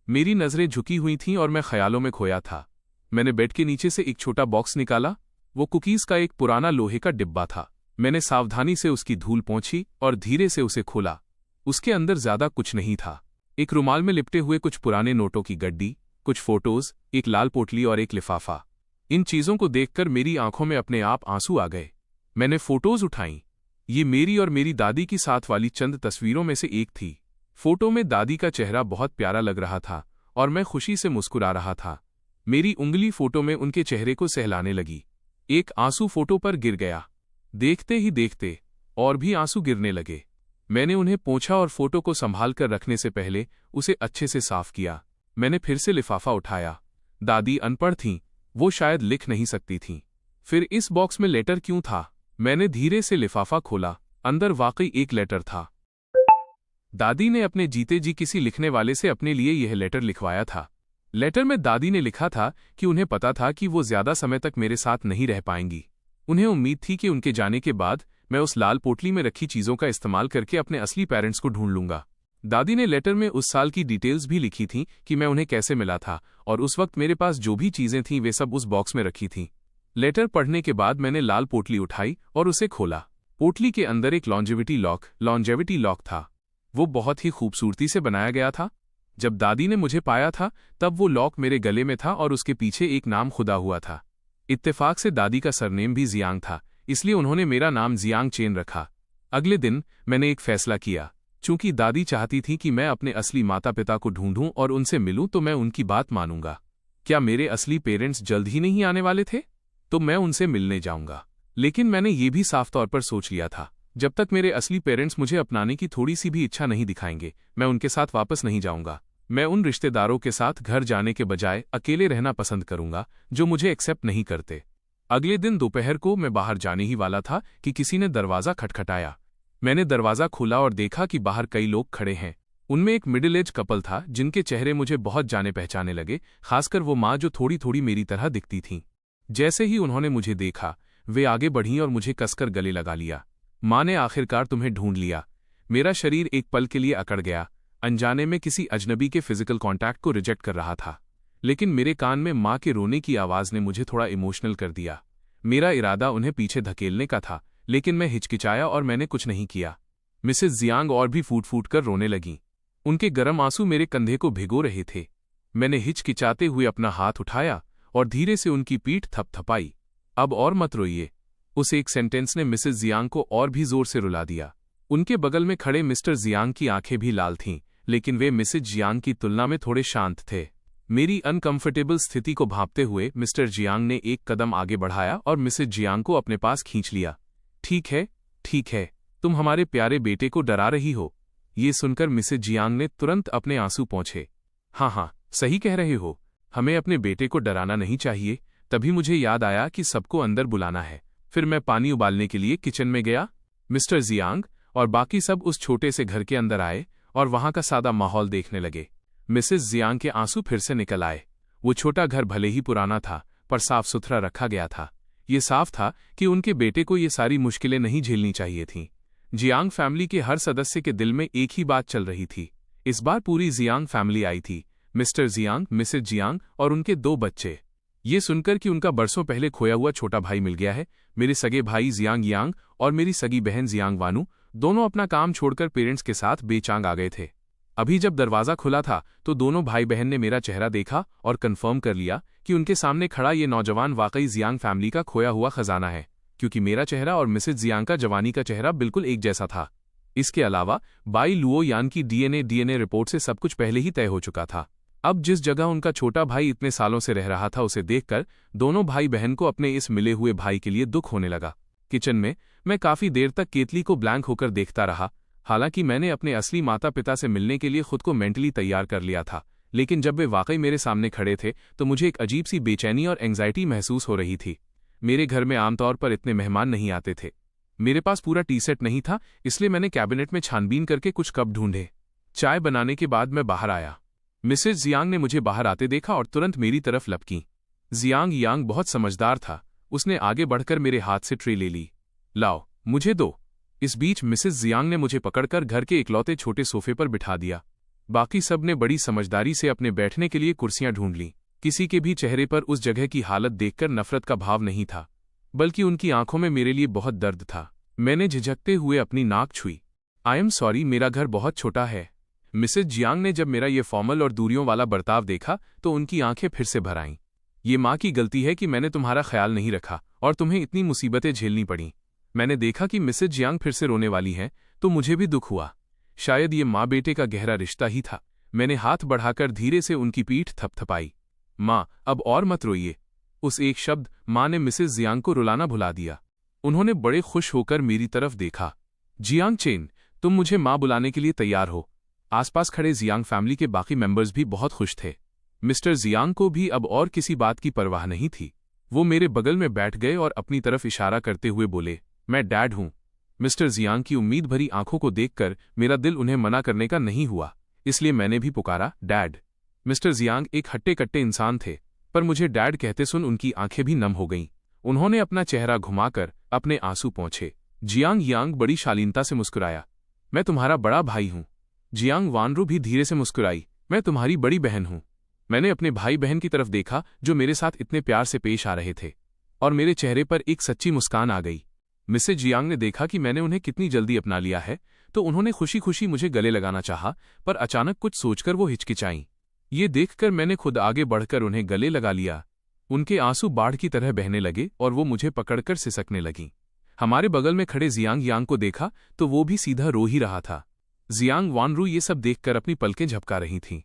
मेरी नजरें झुकी हुई थीं और मैं ख्यालों में खोया था। मैंने बेड के नीचे से एक छोटा बॉक्स निकाला। वो कुकीज का एक पुराना लोहे का डिब्बा था। मैंने सावधानी से उसकी धूल पोंछी और धीरे से उसे खोला। उसके अंदर ज्यादा कुछ नहीं था, एक रुमाल में लिपटे हुए कुछ पुराने नोटों की गड्डी, कुछ फोटोज, एक लाल पोटली और एक लिफाफा। इन चीजों को देखकर मेरी आंखों में अपने आप आंसू आ गए। मैंने फोटोज उठाईं। ये मेरी और मेरी दादी की साथ वाली चंद तस्वीरों में से एक थी। फोटो में दादी का चेहरा बहुत प्यारा लग रहा था और मैं खुशी से मुस्कुरा रहा था। मेरी उंगली फोटो में उनके चेहरे को सहलाने लगी। एक आंसू फोटो पर गिर गया। देखते ही देखते और भी आंसू गिरने लगे। मैंने उन्हें पोंछा और फोटो को संभाल कर रखने से पहले उसे अच्छे से साफ किया। मैंने फिर से लिफाफा उठाया। दादी अनपढ़ थीं, वो शायद लिख नहीं सकती थीं। फिर इस बॉक्स में लेटर क्यों था? मैंने धीरे से लिफाफा खोला। अंदर वाकई एक लेटर था। दादी ने अपने जीते जी किसी लिखने वाले से अपने लिए यह लेटर लिखवाया था। लेटर में दादी ने लिखा था कि उन्हें पता था कि वो ज्यादा समय तक मेरे साथ नहीं रह पाएंगी। उन्हें उम्मीद थी कि उनके जाने के बाद मैं उस लाल पोटली में रखी चीजों का इस्तेमाल करके अपने असली पेरेंट्स को ढूंढ लूंगा। दादी ने लेटर में उस साल की डिटेल्स भी लिखी थीं कि मैं उन्हें कैसे मिला था और उस वक्त मेरे पास जो भी चीजें थीं वे सब उस बॉक्स में रखी थीं। लेटर पढ़ने के बाद मैंने लाल पोटली उठाई और उसे खोला। पोटली के अंदर एक लॉन्जेविटी लॉक था। वो बहुत ही खूबसूरती से बनाया गया था। जब दादी ने मुझे पाया था तब वो लॉक मेरे गले में था और उसके पीछे एक नाम खुदा हुआ था। इत्तेफाक से दादी का सरनेम भी जियांग था, इसलिए उन्होंने मेरा नाम जियांग चेन रखा। अगले दिन मैंने एक फैसला किया। चूंकि दादी चाहती थी कि मैं अपने असली माता पिता को ढूंढूं और उनसे मिलूं तो मैं उनकी बात मानूंगा। क्या मेरे असली पेरेंट्स जल्द ही नहीं आने वाले थे? तो मैं उनसे मिलने जाऊंगा। लेकिन मैंने ये भी साफ तौर पर सोच लिया था, जब तक मेरे असली पेरेंट्स मुझे अपनाने की थोड़ी सी भी इच्छा नहीं दिखाएंगे, मैं उनके साथ वापस नहीं जाऊंगा। मैं उन रिश्तेदारों के साथ घर जाने के बजाय अकेले रहना पसंद करूंगा जो मुझे एक्सेप्ट नहीं करते। अगले दिन दोपहर को मैं बाहर जाने ही वाला था कि किसी ने दरवाज़ा खटखटाया। मैंने दरवाज़ा खोला और देखा कि बाहर कई लोग खड़े हैं। उनमें एक मिडिल एज कपल था जिनके चेहरे मुझे बहुत जाने पहचाने लगे, खासकर वो माँ जो थोड़ी थोड़ी मेरी तरह दिखती थीं। जैसे ही उन्होंने मुझे देखा वे आगे बढ़ीं और मुझे कसकर गले लगा लिया। माँ ने आखिरकार तुम्हें ढूंढ लिया। मेरा शरीर एक पल के लिए अकड़ गया। अनजाने में किसी अजनबी के फिजिकल कांटेक्ट को रिजेक्ट कर रहा था, लेकिन मेरे कान में माँ के रोने की आवाज़ ने मुझे थोड़ा इमोशनल कर दिया। मेरा इरादा उन्हें पीछे धकेलने का था, लेकिन मैं हिचकिचाया और मैंने कुछ नहीं किया। मिसेस जियांग और भी फूट फूट कर रोने लगीं। उनके गर्म आंसू मेरे कंधे को भिगो रहे थे। मैंने हिचकिचाते हुए अपना हाथ उठाया और धीरे से उनकी पीठ थपथपाई। अब और मत रोइए। उस एक सेंटेंस ने मिसेस जियांग को और भी जोर से रुला दिया। उनके बगल में खड़े मिस्टर जियांग की आंखें भी लाल थीं, लेकिन वे मिसेस जियांग की तुलना में थोड़े शांत थे। मेरी अनकंफर्टेबल स्थिति को भांपते हुए मिस्टर जियांग ने एक कदम आगे बढ़ाया और मिसेस जियांग को अपने पास खींच लिया। ठीक है, तुम हमारे प्यारे बेटे को डरा रही हो। ये सुनकर मिसेस जियांग ने तुरंत अपने आंसू पोंछे। हाँ, सही कह रहे हो, हमें अपने बेटे को डराना नहीं चाहिए। तभी मुझे याद आया कि सबको अंदर बुलाना है। फिर मैं पानी उबालने के लिए किचन में गया। मिस्टर जियांग और बाकी सब उस छोटे से घर के अंदर आए और वहां का सादा माहौल देखने लगे। मिसेस जियांग के आंसू फिर से निकल आए। वो छोटा घर भले ही पुराना था, पर साफ सुथरा रखा गया था। ये साफ था कि उनके बेटे को ये सारी मुश्किलें नहीं झेलनी चाहिए थीं। जियांग फैमिली के हर सदस्य के दिल में एक ही बात चल रही थी। इस बार पूरी जियांग फैमिली आई थी, मिस्टर जियांग, मिसेस जियांग और उनके 2 बच्चे। ये सुनकर कि उनका बरसों पहले खोया हुआ छोटा भाई मिल गया है, मेरे सगे भाई जियांग यांग और मेरी सगी बहन जियांग वानू दोनों अपना काम छोड़कर पेरेंट्स के साथ बेचांग आ गए थे। अभी जब दरवाज़ा खुला था तो दोनों भाई बहन ने मेरा चेहरा देखा और कंफर्म कर लिया कि उनके सामने खड़ा ये नौजवान वाकई जियांग फैमिली का खोया हुआ खजाना है, क्योंकि मेरा चेहरा और मिसेस जियांग का जवानी का चेहरा बिल्कुल एक जैसा था। इसके अलावा बाई लुओ यान की डीएनए रिपोर्ट से सब कुछ पहले ही तय हो चुका था। अब जिस जगह उनका छोटा भाई इतने सालों से रह रहा था उसे देखकर दोनों भाई बहन को अपने इस मिले हुए भाई के लिए दुख होने लगा। किचन में मैं काफी देर तक केतली को ब्लैंक होकर देखता रहा। हालांकि मैंने अपने असली माता पिता से मिलने के लिए खुद को मेंटली तैयार कर लिया था, लेकिन जब वे वाकई मेरे सामने खड़े थे तो मुझे एक अजीब सी बेचैनी और एंग्जाइटी महसूस हो रही थी। मेरे घर में आमतौर पर इतने मेहमान नहीं आते थे। मेरे पास पूरा टी सेट नहीं था, इसलिए मैंने कैबिनेट में छानबीन करके कुछ कप ढूंढे। चाय बनाने के बाद मैं बाहर आया। मिसेस जियांग ने मुझे बाहर आते देखा और तुरंत मेरी तरफ लपकी। जियांग यांग बहुत समझदार था। उसने आगे बढ़कर मेरे हाथ से ट्रे ले ली। लाओ, मुझे दो। इस बीच मिसेस जियांग ने मुझे पकड़कर घर के इकलौते छोटे सोफे पर बिठा दिया। बाकी सब ने बड़ी समझदारी से अपने बैठने के लिए कुर्सियां ढूंढ लीं। किसी के भी चेहरे पर उस जगह की हालत देखकर नफरत का भाव नहीं था, बल्कि उनकी आंखों में मेरे लिए बहुत दर्द था। मैंने झिझकते हुए अपनी नाक छुई। आई एम सॉरी, मेरा घर बहुत छोटा है। मिसेज जियांग ने जब मेरा ये फॉर्मल और दूरियों वाला बर्ताव देखा तो उनकी आंखें फिर से भर आईं। ये माँ की गलती है कि मैंने तुम्हारा ख्याल नहीं रखा और तुम्हें इतनी मुसीबतें झेलनी पड़ी। मैंने देखा कि मिसेज जियांग फिर से रोने वाली हैं तो मुझे भी दुख हुआ। शायद ये माँ बेटे का गहरा रिश्ता ही था। मैंने हाथ बढ़ाकर धीरे से उनकी पीठ थपथपाई। माँ, अब और मत रोइए। उस एक शब्द माँ ने मिसेज जियांग को रुलाना भुला दिया। उन्होंने बड़े खुश होकर मेरी तरफ देखा। जियांग चेन, तुम मुझे माँ बुलाने के लिए तैयार हो। आसपास खड़े जियांग फैमिली के बाकी मेंबर्स भी बहुत खुश थे। मिस्टर जियांग को भी अब और किसी बात की परवाह नहीं थी। वो मेरे बगल में बैठ गए और अपनी तरफ इशारा करते हुए बोले, मैं डैड हूं। मिस्टर जियांग की उम्मीद भरी आंखों को देखकर मेरा दिल उन्हें मना करने का नहीं हुआ, इसलिए मैंने भी पुकारा, डैड। मिस्टर जियांग एक हट्टे कट्टे इंसान थे, पर मुझे डैड कहते सुन उनकी आंखें भी नम हो गईं। उन्होंने अपना चेहरा घुमाकर अपने आंसू पोंछे। जियांग यांग बड़ी शालीनता से मुस्कुराया, मैं तुम्हारा बड़ा भाई हूं। जियांग वानरू भी धीरे से मुस्कुराई, मैं तुम्हारी बड़ी बहन हूं। मैंने अपने भाई बहन की तरफ देखा जो मेरे साथ इतने प्यार से पेश आ रहे थे, और मेरे चेहरे पर एक सच्ची मुस्कान आ गई। मिसेज जियांग ने देखा कि मैंने उन्हें कितनी जल्दी अपना लिया है तो उन्होंने खुशी खुशी मुझे गले लगाना चाहा, पर अचानक कुछ सोचकर वो हिचकिचाईं। ये देखकर मैंने खुद आगे बढ़कर उन्हें गले लगा लिया। उनके आंसू बाढ़ की तरह बहने लगे और वो मुझे पकड़कर सिसकने लगीं। हमारे बगल में खड़े जियांग यांग को देखा तो वो भी सीधा रो ही रहा था। जियांग वानरू ये सब देखकर अपनी पलकें झपका रही थीं।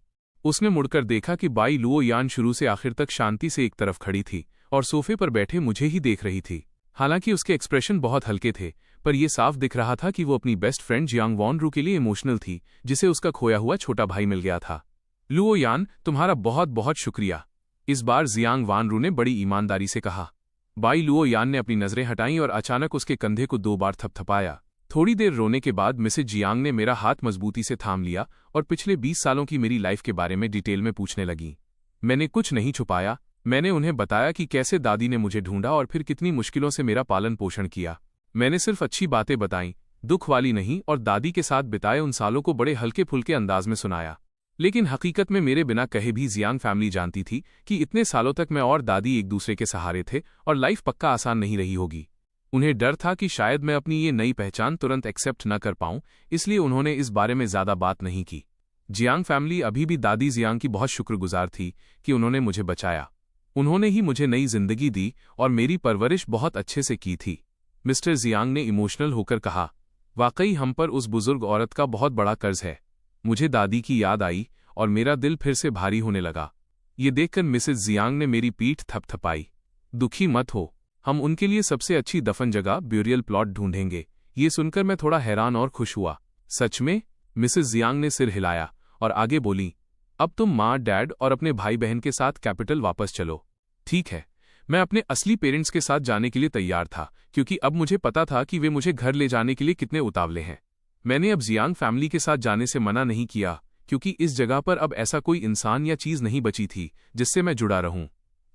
उसने मुड़कर देखा कि बाई लुओ यान शुरू से आखिर तक शांति से एक तरफ खड़ी थी और सोफे पर बैठे मुझे ही देख रही थी। हालांकि उसके एक्सप्रेशन बहुत हल्के थे, पर यह साफ दिख रहा था कि वो अपनी बेस्ट फ्रेंड जियांग वानरू के लिए इमोशनल थी, जिसे उसका खोया हुआ छोटा भाई मिल गया था। लुओ यान, तुम्हारा बहुत बहुत शुक्रिया, इस बार जियांग वानरू ने बड़ी ईमानदारी से कहा। बाई लुओ यान ने अपनी नजरें हटाईं और अचानक उसके कंधे को 2 बार थपथपाया। थोड़ी देर रोने के बाद मिसेज जियांग ने मेरा हाथ मजबूती से थाम लिया और पिछले 20 सालों की मेरी लाइफ के बारे में डिटेल में पूछने लगी। मैंने कुछ नहीं छुपाया। मैंने उन्हें बताया कि कैसे दादी ने मुझे ढूंढा और फिर कितनी मुश्किलों से मेरा पालन पोषण किया। मैंने सिर्फ अच्छी बातें बताईं, दुख वाली नहीं, और दादी के साथ बिताए उन सालों को बड़े हल्के फुल्के अंदाज में सुनाया। लेकिन हकीकत में मेरे बिना कहे भी जियांग फैमिली जानती थी कि इतने सालों तक मैं और दादी एक दूसरे के सहारे थे और लाइफ पक्का आसान नहीं रही होगी। उन्हें डर था कि शायद मैं अपनी ये नई पहचान तुरंत एक्सेप्ट न कर पाऊं, इसलिए उन्होंने इस बारे में ज्यादा बात नहीं की। जियांग फैमिली अभी भी दादी जियांग की बहुत शुक्रगुजार थी कि उन्होंने मुझे बचाया। उन्होंने ही मुझे नई जिंदगी दी और मेरी परवरिश बहुत अच्छे से की थी। मिस्टर जियांग ने इमोशनल होकर कहा, वाकई हम पर उस बुजुर्ग औरत का बहुत बड़ा कर्ज है। मुझे दादी की याद आई और मेरा दिल फिर से भारी होने लगा। ये देखकर मिसेज जियांग ने मेरी पीठ थपथपाई। दुखी मत हो, हम उनके लिए सबसे अच्छी दफन जगह ब्यूरियल प्लॉट ढूंढेंगे। ये सुनकर मैं थोड़ा हैरान और खुश हुआ। सच में? मिसेज जियांग ने सिर हिलाया और आगे बोली, अब तुम माँ, डैड और अपने भाई बहन के साथ कैपिटल वापस चलो। ठीक है, मैं अपने असली पेरेंट्स के साथ जाने के लिए तैयार था, क्योंकि अब मुझे पता था कि वे मुझे घर ले जाने के लिए कितने उतावले हैं। मैंने अब जियांग फैमिली के साथ जाने से मना नहीं किया, क्योंकि इस जगह पर अब ऐसा कोई इंसान या चीज नहीं बची थी जिससे मैं जुड़ा रहूं।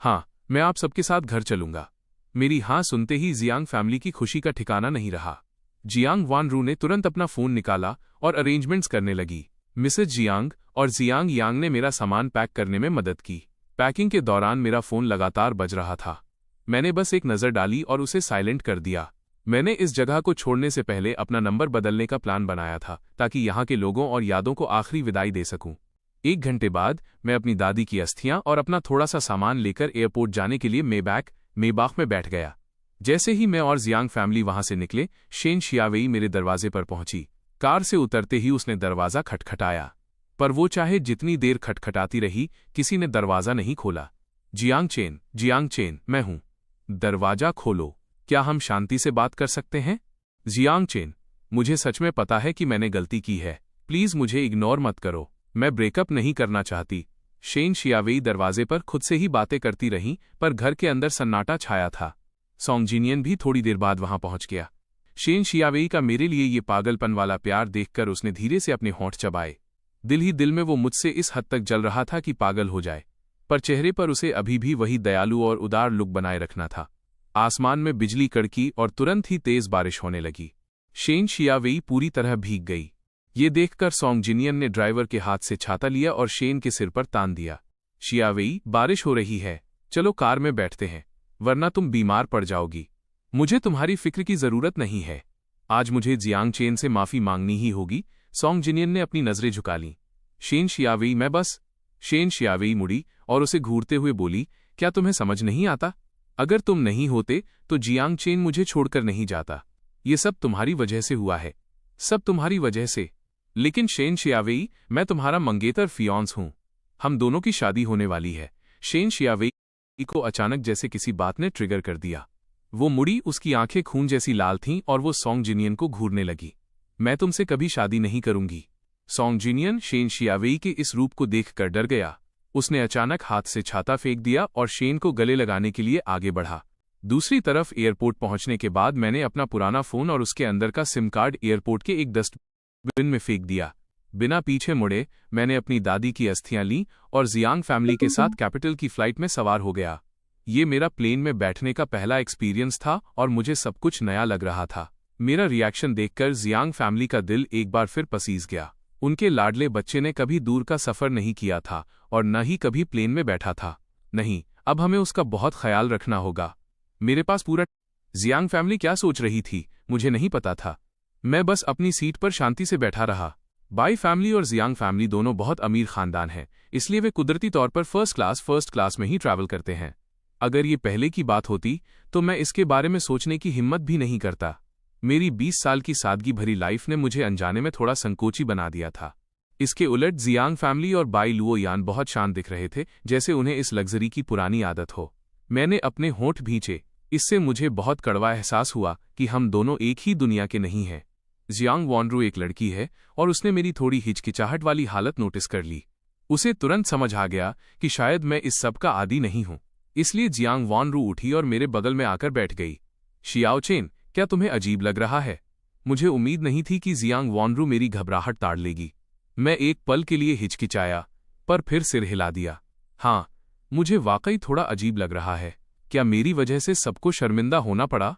हाँ, मैं आप सबके साथ घर चलूंगा। मेरी हाँ सुनते ही जियांग फैमिली की खुशी का ठिकाना नहीं रहा। जियांग वानरू ने तुरंत अपना फोन निकाला और अरेंजमेंट्स करने लगी। मिसेज जियांग और जियांग यांग ने मेरा सामान पैक करने में मदद की। पैकिंग के दौरान मेरा फोन लगातार बज रहा था। मैंने बस एक नज़र डाली और उसे साइलेंट कर दिया। मैंने इस जगह को छोड़ने से पहले अपना नंबर बदलने का प्लान बनाया था, ताकि यहाँ के लोगों और यादों को आखिरी विदाई दे सकूं। 1 घंटे बाद मैं अपनी दादी की अस्थियां और अपना थोड़ा सा सामान लेकर एयरपोर्ट जाने के लिए मेबाख में बैठ गया। जैसे ही मैं और जियांग फैमिली वहां से निकले, शेन शियावेई मेरे दरवाजे पर पहुंची। कार से उतरते ही उसने दरवाजा खटखटाया, पर वो चाहे जितनी देर खटखटाती रही, किसी ने दरवाजा नहीं खोला। जियांग चेन, मैं हूं। दरवाजा खोलो। क्या हम शांति से बात कर सकते हैं? जियांग चेन, मुझे सच में पता है कि मैंने गलती की है। प्लीज मुझे इग्नोर मत करो। मैं ब्रेकअप नहीं करना चाहती। शेन शियावेई दरवाजे पर खुद से ही बातें करती रहीं, पर घर के अंदर सन्नाटा छाया था। सोंग जिनियन भी थोड़ी देर बाद वहां पहुंच गया। शेन शियावेई का मेरे लिए ये पागलपन वाला प्यार देखकर उसने धीरे से अपने होंठ चबाए। दिल ही दिल में वो मुझसे इस हद तक जल रहा था कि पागल हो जाए, पर चेहरे पर उसे अभी भी वही दयालु और उदार लुक बनाए रखना था। आसमान में बिजली कड़की और तुरंत ही तेज बारिश होने लगी। शेन शियावेई पूरी तरह भीग गई। ये देखकर सोंग जिनियन ने ड्राइवर के हाथ से छाता लिया और शेन के सिर पर तान दिया। शियावेई, बारिश हो रही है, चलो कार में बैठते हैं, वरना तुम बीमार पड़ जाओगी। मुझे तुम्हारी फिक्र की जरूरत नहीं है। आज मुझे जियांग चेन से माफी मांगनी ही होगी। सोंग जिनियन ने अपनी नजरें झुका लीं। शेन शियावेई मैं बस। शेन शियावेई मुड़ी और उसे घूरते हुए बोली, क्या तुम्हें समझ नहीं आता? अगर तुम नहीं होते तो जियांग चेन मुझे छोड़कर नहीं जाता। ये सब तुम्हारी वजह से हुआ है, सब तुम्हारी वजह से। लेकिन शेन शियावेई, मैं तुम्हारा मंगेतर फियांस हूं, हम दोनों की शादी होने वाली है। शेन शियावेई को अचानक जैसे किसी बात ने ट्रिगर कर दिया। वो मुड़ी, उसकी आंखें खून जैसी लाल थीं और वो सोंग जिनियन को घूरने लगी। मैं तुमसे कभी शादी नहीं करूंगी। सोंग जिनियन शेन शियावेई के इस रूप को देखकर डर गया। उसने अचानक हाथ से छाता फेंक दिया और शेन को गले लगाने के लिए आगे बढ़ा। दूसरी तरफ एयरपोर्ट पहुंचने के बाद मैंने अपना पुराना फोन और उसके अंदर का सिम कार्ड एयरपोर्ट के एक डस्टबिन में फेंक दिया। बिना पीछे मुड़े मैंने अपनी दादी की अस्थियां लीं और जियांग फैमिली के साथ कैपिटल की फ्लाइट में सवार हो गया। ये मेरा प्लेन में बैठने का पहला एक्सपीरियंस था और मुझे सब कुछ नया लग रहा था। मेरा रिएक्शन देखकर जियांग फैमिली का दिल एक बार फिर पसीज गया। उनके लाडले बच्चे ने कभी दूर का सफर नहीं किया था और न ही कभी प्लेन में बैठा था। नहीं, अब हमें उसका बहुत ख्याल रखना होगा। मेरे पास पूरा। जियांग फैमिली क्या सोच रही थी मुझे नहीं पता था। मैं बस अपनी सीट पर शांति से बैठा रहा। बाई फैमिली और जियांग फैमिली दोनों बहुत अमीर खानदान हैं, इसलिए वे कुदरती तौर पर फर्स्ट क्लास में ही ट्रैवल करते हैं। अगर ये पहले की बात होती तो मैं इसके बारे में सोचने की हिम्मत भी नहीं करता। मेरी 20 साल की सादगी भरी लाइफ ने मुझे अनजाने में थोड़ा संकोची बना दिया था। इसके उलट जियांग फैमिली और बाई लुओ यान बहुत शांत दिख रहे थे, जैसे उन्हें इस लग्जरी की पुरानी आदत हो। मैंने अपने होंठ भींचे। इससे मुझे बहुत कड़वा एहसास हुआ कि हम दोनों एक ही दुनिया के नहीं हैं। जियांग वॉनरू एक लड़की है और उसने मेरी थोड़ी हिचकिचाहट वाली हालत नोटिस कर ली। उसे तुरंत समझ आ गया कि शायद मैं इस सब का आदी नहीं हूं। इसलिए जियांग वॉनरू उठी और मेरे बगल में आकर बैठ गई। शियाओचेन, क्या तुम्हें अजीब लग रहा है? मुझे उम्मीद नहीं थी कि जियांग वॉनरू मेरी घबराहट ताड़ लेगी। मैं एक पल के लिए हिचकिचाया, पर फिर सिर हिला दिया। हाँ, मुझे वाकई थोड़ा अजीब लग रहा है। क्या मेरी वजह से सबको शर्मिंदा होना पड़ा?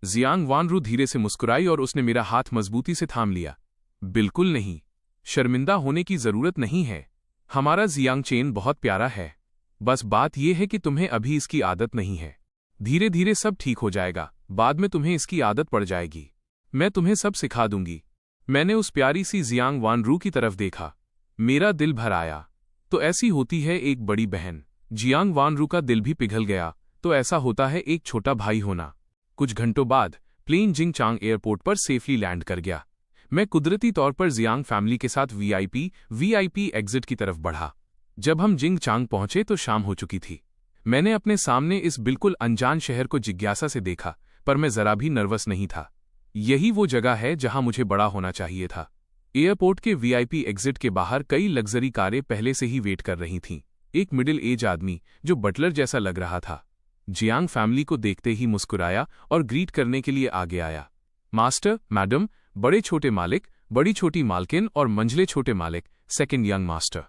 जियांग वॉनरू धीरे से मुस्कुराई और उसने मेरा हाथ मजबूती से थाम लिया। बिल्कुल नहीं, शर्मिंदा होने की जरूरत नहीं है। हमारा जियांग चेन बहुत प्यारा है। बस बात यह है कि तुम्हें अभी इसकी आदत नहीं है। धीरे धीरे सब ठीक हो जाएगा, बाद में तुम्हें इसकी आदत पड़ जाएगी। मैं तुम्हें सब सिखा दूंगी। मैंने उस प्यारी सी जियांग वॉनरू की तरफ देखा। मेरा दिल भर आया। तो ऐसी होती है एक बड़ी बहन। जियांग वॉनरू का दिल भी पिघल गया। तो ऐसा होता है एक छोटा भाई होना। कुछ घंटों बाद प्लेन जिंगचांग एयरपोर्ट पर सेफली लैंड कर गया। मैं कुदरती तौर पर जियांग फैमिली के साथ वीआईपी एग्जिट की तरफ बढ़ा। जब हम जिंगचांग पहुंचे तो शाम हो चुकी थी। मैंने अपने सामने इस बिल्कुल अनजान शहर को जिज्ञासा से देखा, पर मैं जरा भी नर्वस नहीं था। यही वो जगह है जहां मुझे बड़ा होना चाहिए था। एयरपोर्ट के वीआईपी एग्जिट के बाहर कई लग्जरी कारें पहले से ही वेट कर रही थीं। एक मिडिल एज आदमी जो बटलर जैसा लग रहा था, जियांग फैमिली को देखते ही मुस्कुराया और ग्रीट करने के लिए आगे आया। मास्टर, मैडम, बड़े छोटे मालिक, बड़ी छोटी मालकिन और मंझले छोटे मालिक, सेकंड यंग मास्टर।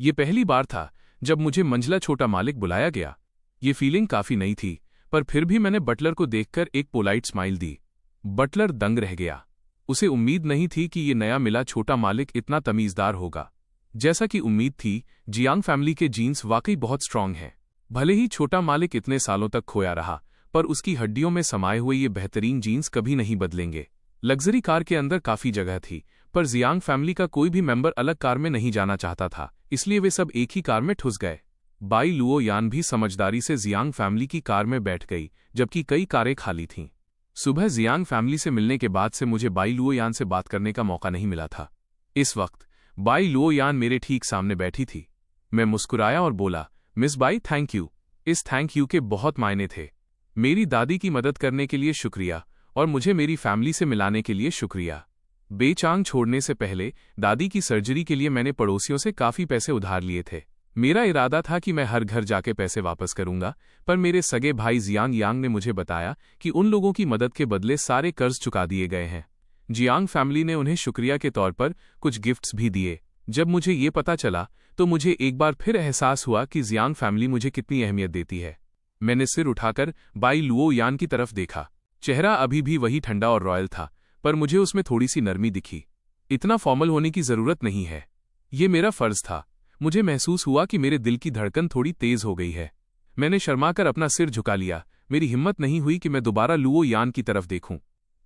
ये पहली बार था जब मुझे मंझला छोटा मालिक बुलाया गया। ये फीलिंग काफी नई थी, पर फिर भी मैंने बटलर को देखकर एक पोलाइट स्माइल दी। बटलर दंग रह गया। उसे उम्मीद नहीं थी कि ये नया मिला छोटा मालिक इतना तमीजदार होगा। जैसा कि उम्मीद थी, जियांग फैमिली के जीन्स वाकई बहुत स्ट्रांग हैं। भले ही छोटा मालिक इतने सालों तक खोया रहा, पर उसकी हड्डियों में समाये हुए ये बेहतरीन जीन्स कभी नहीं बदलेंगे। लग्जरी कार के अंदर काफी जगह थी, पर जियांग फैमिली का कोई भी मेंबर अलग कार में नहीं जाना चाहता था, इसलिए वे सब एक ही कार में ठुस गए। बाई लुओ यान भी समझदारी से जियांग फैमिली की कार में बैठ गई, जबकि कई कारें खाली थीं। सुबह जियांग फैमिली से मिलने के बाद से मुझे बाई लुओ यान से बात करने का मौका नहीं मिला था। इस वक्त बाई लुओ यान मेरे ठीक सामने बैठी थी। मैं मुस्कुराया और बोला, मिस बाई, थैंक यू। इस थैंक यू के बहुत मायने थे। मेरी दादी की मदद करने के लिए शुक्रिया और मुझे मेरी फैमिली से मिलाने के लिए शुक्रिया। बेचांग छोड़ने से पहले दादी की सर्जरी के लिए मैंने पड़ोसियों से काफी पैसे उधार लिए थे। मेरा इरादा था कि मैं हर घर जाके पैसे वापस करूंगा, पर मेरे सगे भाई जियांग यांग ने मुझे बताया कि उन लोगों की मदद के बदले सारे कर्ज चुका दिए गए हैं। जियांग फैमिली ने उन्हें शुक्रिया के तौर पर कुछ गिफ्ट्स भी दिए। जब मुझे ये पता चला तो मुझे एक बार फिर एहसास हुआ कि जियांग फैमिली मुझे कितनी अहमियत देती है। मैंने सिर उठाकर बाई लुओ यान की तरफ देखा। चेहरा अभी भी वही ठंडा और रॉयल था, पर मुझे उसमें थोड़ी सी नरमी दिखी। इतना फॉर्मल होने की जरूरत नहीं है, ये मेरा फर्ज था। मुझे महसूस हुआ कि मेरे दिल की धड़कन थोड़ी तेज हो गई है। मैंने शर्माकर अपना सिर झुका लिया। मेरी हिम्मत नहीं हुई कि मैं दोबारा लुओ यान की तरफ देखूं।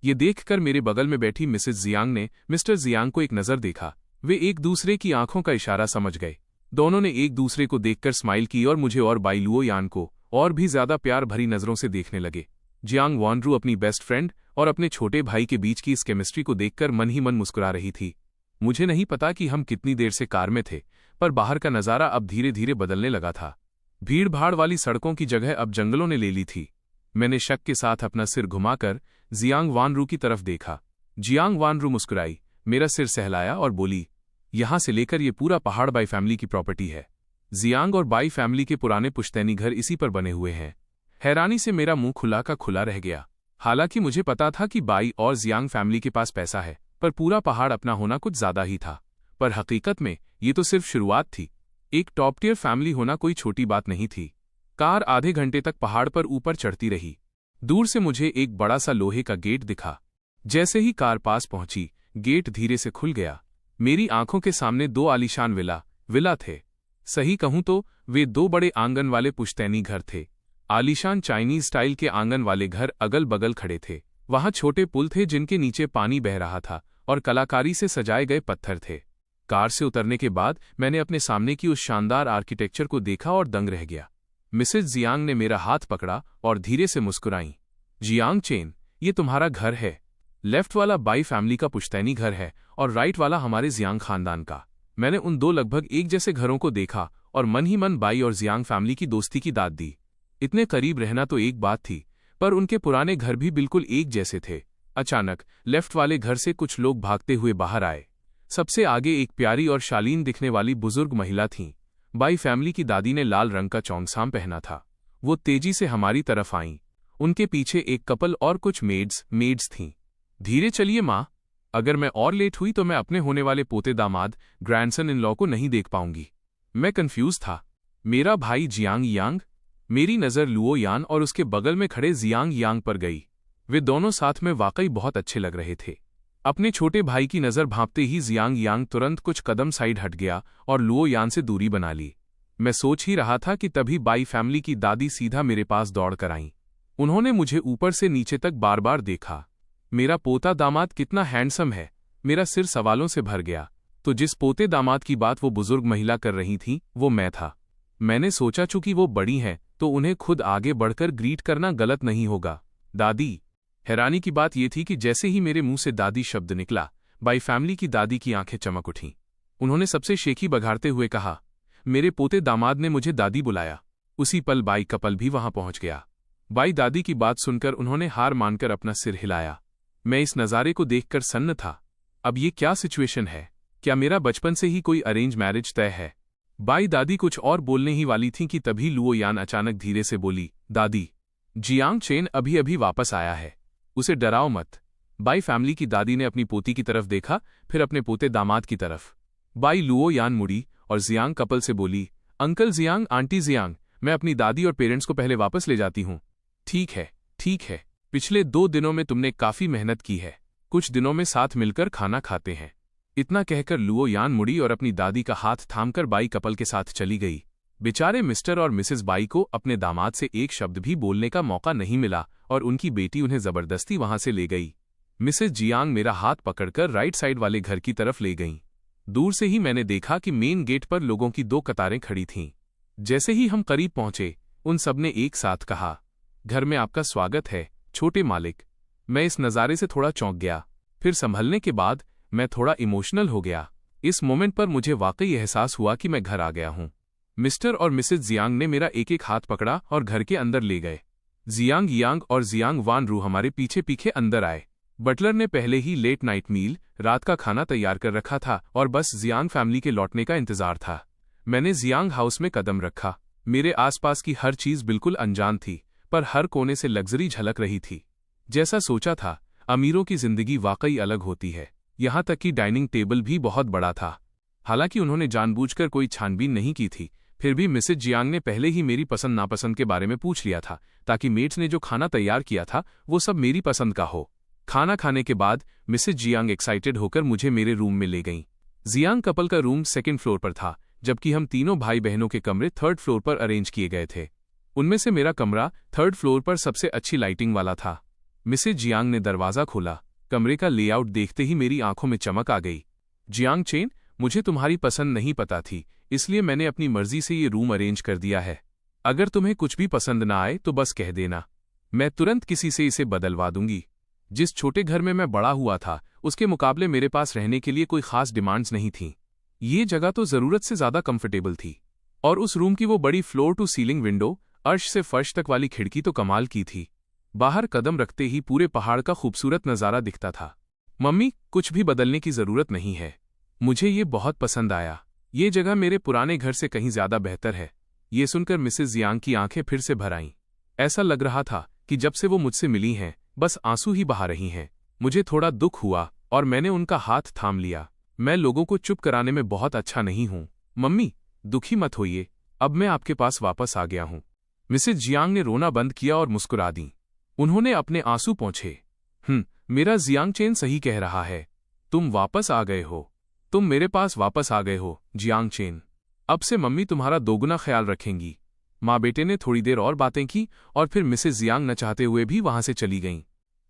ये देखकर मेरे बगल में बैठी मिसेस जियांग ने मिस्टर जियांग को एक नज़र देखा। वे एक दूसरे की आंखों का इशारा समझ गए। दोनों ने एक दूसरे को देखकर स्माइल की और मुझे और बाई लुओ यान को और भी ज्यादा प्यार भरी नजरों से देखने लगे। जियांग वानरू अपनी बेस्ट फ्रेंड और अपने छोटे भाई के बीच की इस केमिस्ट्री को देखकर मन ही मन मुस्कुरा रही थी। मुझे नहीं पता कि हम कितनी देर से कार में थे, पर बाहर का नजारा अब धीरे धीरे बदलने लगा था। भीड़ भाड़ वाली सड़कों की जगह अब जंगलों ने ले ली थी। मैंने शक के साथ अपना सिर घुमाकर जियांग वानरू की तरफ देखा। जियांग वानरू मुस्कुराई, मेरा सिर सहलाया और बोली, यहां से लेकर ये पूरा पहाड़ बाई फैमिली की प्रॉपर्टी है। जियांग और बाई फैमिली के पुराने पुश्तैनी घर इसी पर बने हुए हैं। हैरानी से मेरा मुंह खुला का खुला रह गया। हालांकि मुझे पता था कि बाई और जियांग फैमिली के पास पैसा है, पर पूरा पहाड़ अपना होना कुछ ज्यादा ही था। पर हकीकत में ये तो सिर्फ शुरुआत थी। एक टॉप टियर फैमिली होना कोई छोटी बात नहीं थी। कार आधे घंटे तक पहाड़ पर ऊपर चढ़ती रही। दूर से मुझे एक बड़ा सा लोहे का गेट दिखा। जैसे ही कार पास पहुंची, गेट धीरे से खुल गया। मेरी आंखों के सामने दो आलीशान विला थे। सही कहूं तो वे दो बड़े आंगन वाले पुश्तैनी घर थे। आलीशान चाइनीज स्टाइल के आंगन वाले घर अगल बगल खड़े थे। वहां छोटे पुल थे जिनके नीचे पानी बह रहा था और कलाकारी से सजाए गए पत्थर थे। कार से उतरने के बाद मैंने अपने सामने की उस शानदार आर्किटेक्चर को देखा और दंग रह गया। मिसेज जियांग ने मेरा हाथ पकड़ा और धीरे से मुस्कुराईं। जियांग चेन, ये तुम्हारा घर है। लेफ्ट वाला बाई फैमिली का पुश्तैनी घर है और राइट वाला हमारे जियांग खानदान का। मैंने उन दो लगभग एक जैसे घरों को देखा और मन ही मन बाई और जियांग फैमिली की दोस्ती की दाद दी। इतने करीब रहना तो एक बात थी, पर उनके पुराने घर भी बिल्कुल एक जैसे थे। अचानक लेफ्ट वाले घर से कुछ लोग भागते हुए बाहर आए। सबसे आगे एक प्यारी और शालीन दिखने वाली बुजुर्ग महिला थीं। बाई फैमिली की दादी ने लाल रंग का चौंगसाम पहना था। वो तेजी से हमारी तरफ आईं। उनके पीछे एक कपल और कुछ मेड्स थीं। धीरे चलिए माँ, अगर मैं और लेट हुई तो मैं अपने होने वाले पोते दामाद ग्रैंडसन इन लॉ को नहीं देख पाऊंगी। मैं कंफ्यूज था। मेरा भाई जियांग यांग? मेरी नज़र लुओ यान और उसके बगल में खड़े जियांग यांग पर गई। वे दोनों साथ में वाकई बहुत अच्छे लग रहे थे। अपने छोटे भाई की नज़र भांपते ही जियांग यांग तुरंत कुछ कदम साइड हट गया और लुओ यान से दूरी बना ली। मैं सोच ही रहा था कि तभी बाई फैमिली की दादी सीधा मेरे पास दौड़ कर आईं। उन्होंने मुझे ऊपर से नीचे तक बार बार देखा। मेरा पोता दामाद कितना हैंडसम है। मेरा सिर सवालों से भर गया। तो जिस पोते दामाद की बात वो बुजुर्ग महिला कर रही थी, वो मैं था। मैंने सोचा चूंकि वो बड़ी हैं तो उन्हें खुद आगे बढ़कर ग्रीट करना गलत नहीं होगा। दादी। हैरानी की बात यह थी कि जैसे ही मेरे मुंह से दादी शब्द निकला, बाई फैमिली की दादी की आंखें चमक उठीं। उन्होंने सबसे शेखी बघारते हुए कहा, मेरे पोते दामाद ने मुझे दादी बुलाया। उसी पल बाई कपल भी वहां पहुंच गया। बाई दादी की बात सुनकर उन्होंने हार मानकर अपना सिर हिलाया। मैं इस नज़ारे को देखकर सन्न था। अब ये क्या सिचुएशन है? क्या मेरा बचपन से ही कोई अरेंज मैरिज तय है? बाई दादी कुछ और बोलने ही वाली थीं कि तभी लुओ यान अचानक धीरे से बोली, दादी, जियांग चेन अभी अभी वापस आया है, उसे डराओ मत। बाई फैमिली की दादी ने अपनी पोती की तरफ देखा, फिर अपने पोते दामाद की तरफ। बाई लुओ यान मुड़ी और जियांग कपल से बोली, अंकल जियांग, आंटी जियांग, मैं अपनी दादी और पेरेंट्स को पहले वापस ले जाती हूँ। ठीक है, ठीक है। पिछले 2 दिनों में तुमने काफी मेहनत की है। कुछ दिनों में साथ मिलकर खाना खाते हैं। इतना कहकर लुओ यान मुड़ी और अपनी दादी का हाथ थामकर बाई कपल के साथ चली गई। बेचारे मिस्टर और मिसेस बाई को अपने दामाद से एक शब्द भी बोलने का मौका नहीं मिला और उनकी बेटी उन्हें जबरदस्ती वहां से ले गई। मिसेस जियांग मेरा हाथ पकड़कर राइट साइड वाले घर की तरफ ले गईं। दूर से ही मैंने देखा कि मेन गेट पर लोगों की 2 कतारें खड़ी थीं। जैसे ही हम करीब पहुंचे, उन सबने एक साथ कहा, घर में आपका स्वागत है छोटे मालिक। मैं इस नज़ारे से थोड़ा चौंक गया। फिर संभलने के बाद मैं थोड़ा इमोशनल हो गया। इस मोमेंट पर मुझे वाकई एहसास हुआ कि मैं घर आ गया हूं। मिस्टर और मिसेस जियांग ने मेरा एक एक हाथ पकड़ा और घर के अंदर ले गए। जियांग यांग और जियांग वानरू हमारे पीछे पीछे अंदर आए। बटलर ने पहले ही लेट नाइट मील, रात का खाना तैयार कर रखा था और बस जियांग फैमिली के लौटने का इंतजार था। मैंने जियांग हाउस में कदम रखा। मेरे आसपास की हर चीज बिल्कुल अनजान थी, पर हर कोने से लग्जरी झलक रही थी। जैसा सोचा था, अमीरों की जिंदगी वाकई अलग होती है। यहाँ तक कि डाइनिंग टेबल भी बहुत बड़ा था। हालांकि उन्होंने जानबूझकर कोई छानबीन नहीं की थी, फिर भी मिसेज जियांग ने पहले ही मेरी पसंद नापसंद के बारे में पूछ लिया था, ताकि मेट्स ने जो खाना तैयार किया था वो सब मेरी पसंद का हो। खाना खाने के बाद मिसेज जियांग एक्साइटेड होकर मुझे मेरे रूम में ले गईं। जियांग कपल का रूम 2nd फ्लोर पर था, जबकि हम तीनों भाई बहनों के कमरे 3rd फ्लोर पर अरेंज किए गए थे। उनमें से मेरा कमरा 3rd फ्लोर पर सबसे अच्छी लाइटिंग वाला था। मिसेज जियांग ने दरवाज़ा खोला। कमरे का लेआउट देखते ही मेरी आंखों में चमक आ गई। जियांग चेन, मुझे तुम्हारी पसंद नहीं पता थी, इसलिए मैंने अपनी मर्जी से ये रूम अरेंज कर दिया है। अगर तुम्हें कुछ भी पसंद ना आए तो बस कह देना, मैं तुरंत किसी से इसे बदलवा दूंगी। जिस छोटे घर में मैं बड़ा हुआ था उसके मुकाबले मेरे पास रहने के लिए कोई खास डिमांड्स नहीं थीं। ये जगह तो ज़रूरत से ज़्यादा कंफर्टेबल थी, और उस रूम की वो बड़ी फ्लोर टू सीलिंग विंडो, अर्श से फर्श तक वाली खिड़की तो कमाल की थी। बाहर कदम रखते ही पूरे पहाड़ का खूबसूरत नज़ारा दिखता था। मम्मी, कुछ भी बदलने की ज़रूरत नहीं है, मुझे ये बहुत पसंद आया। ये जगह मेरे पुराने घर से कहीं ज़्यादा बेहतर है। ये सुनकर मिसेस जियांग की आंखें फिर से भर आईं। ऐसा लग रहा था कि जब से वो मुझसे मिली हैं बस आंसू ही बहा रही हैं। मुझे थोड़ा दुख हुआ और मैंने उनका हाथ थाम लिया। मैं लोगों को चुप कराने में बहुत अच्छा नहीं हूं। मम्मी, दुखी मत होइए, अब मैं आपके पास वापस आ गया हूं। मिसेस जियांग ने रोना बंद किया और मुस्कुरा दी। उन्होंने अपने आंसू पोंछे। मेरा जियांग चेन सही कह रहा है, तुम वापस आ गए हो, तुम मेरे पास वापस आ गए हो जियांग चेन। अब से मम्मी तुम्हारा दोगुना ख्याल रखेंगी। माँ बेटे ने थोड़ी देर और बातें की और फिर मिसेस जियांग न चाहते हुए भी वहां से चली गईं।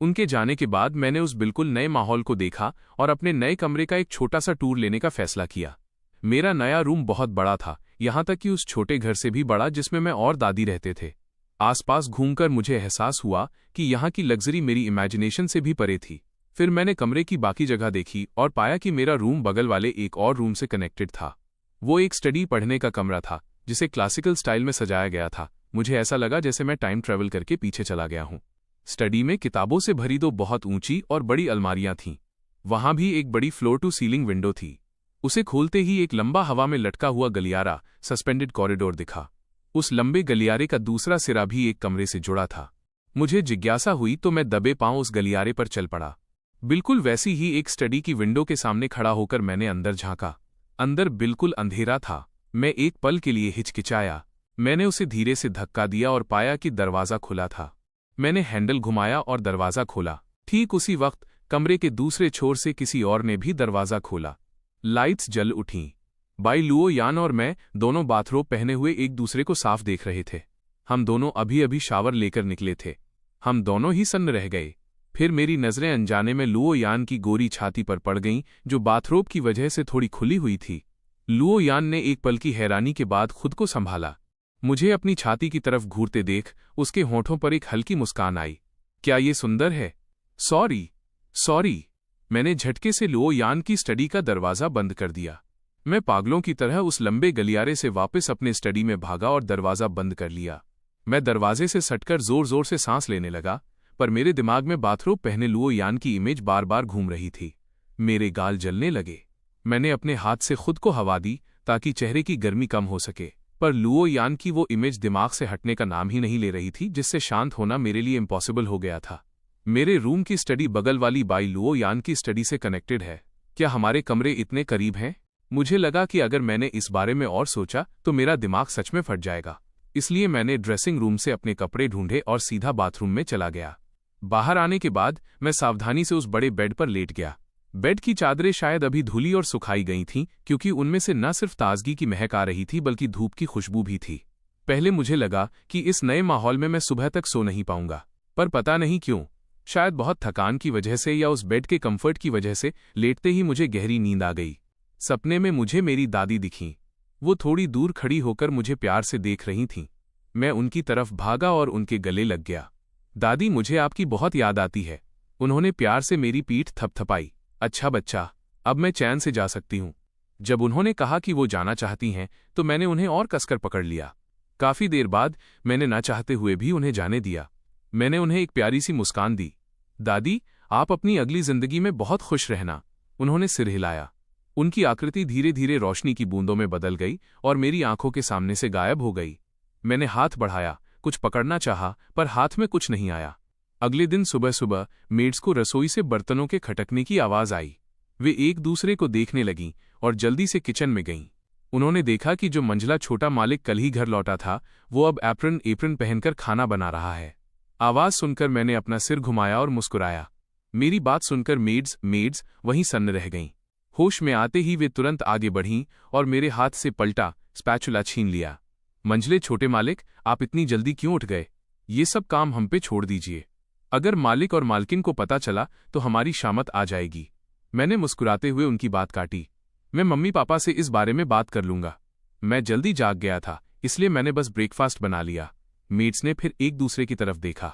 उनके जाने के बाद मैंने उस बिल्कुल नए माहौल को देखा और अपने नए कमरे का एक छोटा सा टूर लेने का फैसला किया। मेरा नया रूम बहुत बड़ा था, यहाँ तक कि उस छोटे घर से भी बड़ा जिसमें मैं और दादी रहते थे। आसपास घूमकर मुझे एहसास हुआ कि यहाँ की लग्जरी मेरी इमेजिनेशन से भी परे थी। फिर मैंने कमरे की बाकी जगह देखी और पाया कि मेरा रूम बगल वाले एक और रूम से कनेक्टेड था। वो एक स्टडी पढ़ने का कमरा था जिसे क्लासिकल स्टाइल में सजाया गया था। मुझे ऐसा लगा जैसे मैं टाइम ट्रेवल करके पीछे चला गया हूँ। स्टडी में किताबों से भरी दो बहुत ऊंची और बड़ी अलमारियां थीं। वहां भी एक बड़ी फ्लोर टू सीलिंग विंडो थी। उसे खोलते ही एक लंबा हवा में लटका हुआ गलियारा, सस्पेंडेड कॉरिडोर दिखा। उस लंबे गलियारे का दूसरा सिरा भी एक कमरे से जुड़ा था। मुझे जिज्ञासा हुई तो मैं दबे पांव उस गलियारे पर चल पड़ा। बिल्कुल वैसी ही एक स्टडी की विंडो के सामने खड़ा होकर मैंने अंदर झांका। अंदर बिल्कुल अंधेरा था। मैं एक पल के लिए हिचकिचाया। मैंने उसे धीरे से धक्का दिया और पाया कि दरवाज़ा खुला था। मैंने हैंडल घुमाया और दरवाज़ा खोला। ठीक उसी वक्त कमरे के दूसरे छोर से किसी और ने भी दरवाज़ा खोला। लाइट्स जल उठीं। बाई लुओ यान और मैं दोनों बाथरोब पहने हुए एक दूसरे को साफ देख रहे थे। हम दोनों अभी अभी शावर लेकर निकले थे। हम दोनों ही सन्न रह गए। फिर मेरी नज़रें अनजाने में लुओ यान की गोरी छाती पर पड़ गईं, जो बाथरोब की वजह से थोड़ी खुली हुई थी। लुओ यान ने एक पल की हैरानी के बाद खुद को संभाला। मुझे अपनी छाती की तरफ घूरते देख उसके होठों पर एक हल्की मुस्कान आई। क्या ये सुंदर है? सॉरी। मैंने झटके से लुओ यान की स्टडी का दरवाज़ा बंद कर दिया। मैं पागलों की तरह उस लंबे गलियारे से वापस अपने स्टडी में भागा और दरवाज़ा बंद कर लिया। मैं दरवाजे से सटकर जोर जोर से सांस लेने लगा, पर मेरे दिमाग में बाथरोब पहने लुओ यान की इमेज बार बार घूम रही थी। मेरे गाल जलने लगे। मैंने अपने हाथ से खुद को हवा दी ताकि चेहरे की गर्मी कम हो सके, पर लुओ यान की वो इमेज दिमाग से हटने का नाम ही नहीं ले रही थी, जिससे शांत होना मेरे लिए इम्पॉसिबल हो गया था। मेरे रूम की स्टडी बगल वाली बाई लुओ यान की स्टडी से कनेक्टेड है। क्या हमारे कमरे इतने करीब हैं? मुझे लगा कि अगर मैंने इस बारे में और सोचा तो मेरा दिमाग सच में फट जाएगा। इसलिए मैंने ड्रेसिंग रूम से अपने कपड़े ढूंढे और सीधा बाथरूम में चला गया। बाहर आने के बाद मैं सावधानी से उस बड़े बेड पर लेट गया। बेड की चादरें शायद अभी धुली और सुखाई गई थीं, क्योंकि उनमें से न सिर्फ ताजगी की महक आ रही थी बल्कि धूप की खुशबू भी थी। पहले मुझे लगा कि इस नए माहौल में मैं सुबह तक सो नहीं पाऊंगा, पर पता नहीं क्यों, शायद बहुत थकान की वजह से या उस बेड के कंफर्ट की वजह से लेटते ही मुझे गहरी नींद आ गई। सपने में मुझे मेरी दादी दिखीं। वो थोड़ी दूर खड़ी होकर मुझे प्यार से देख रही थीं। मैं उनकी तरफ भागा और उनके गले लग गया। दादी, मुझे आपकी बहुत याद आती है। उन्होंने प्यार से मेरी पीठ थपथपाई। अच्छा बच्चा, अब मैं चैन से जा सकती हूँ। जब उन्होंने कहा कि वो जाना चाहती हैं तो मैंने उन्हें और कसकर पकड़ लिया। काफी देर बाद मैंने ना चाहते हुए भी उन्हें जाने दिया। मैंने उन्हें एक प्यारी सी मुस्कान दी। दादी, आप अपनी अगली जिंदगी में बहुत खुश रहना। उन्होंने सिर हिलाया। उनकी आकृति धीरे धीरे रोशनी की बूंदों में बदल गई और मेरी आंखों के सामने से गायब हो गई। मैंने हाथ बढ़ाया, कुछ पकड़ना चाहा, पर हाथ में कुछ नहीं आया। अगले दिन सुबह सुबह मेड्स को रसोई से बर्तनों के खटकने की आवाज आई। वे एक दूसरे को देखने लगीं और जल्दी से किचन में गईं। उन्होंने देखा कि जो मंझला छोटा मालिक कल ही घर लौटा था, वो अब एप्रन पहनकर खाना बना रहा है। आवाज सुनकर मैंने अपना सिर घुमाया और मुस्कुराया। मेरी बात सुनकर मेड्स वहीं सन्न रह गईं। होश में आते ही वे तुरंत आगे बढ़ीं और मेरे हाथ से पलटा स्पैचुला छीन लिया। मंझले छोटे मालिक, आप इतनी जल्दी क्यों उठ गए? ये सब काम हम पे छोड़ दीजिए। अगर मालिक और मालकिन को पता चला तो हमारी शामत आ जाएगी। मैंने मुस्कुराते हुए उनकी बात काटी। मैं मम्मी पापा से इस बारे में बात कर लूंगा। मैं जल्दी जाग गया था, इसलिए मैंने बस ब्रेकफास्ट बना लिया। मेट्स ने फिर एक दूसरे की तरफ देखा।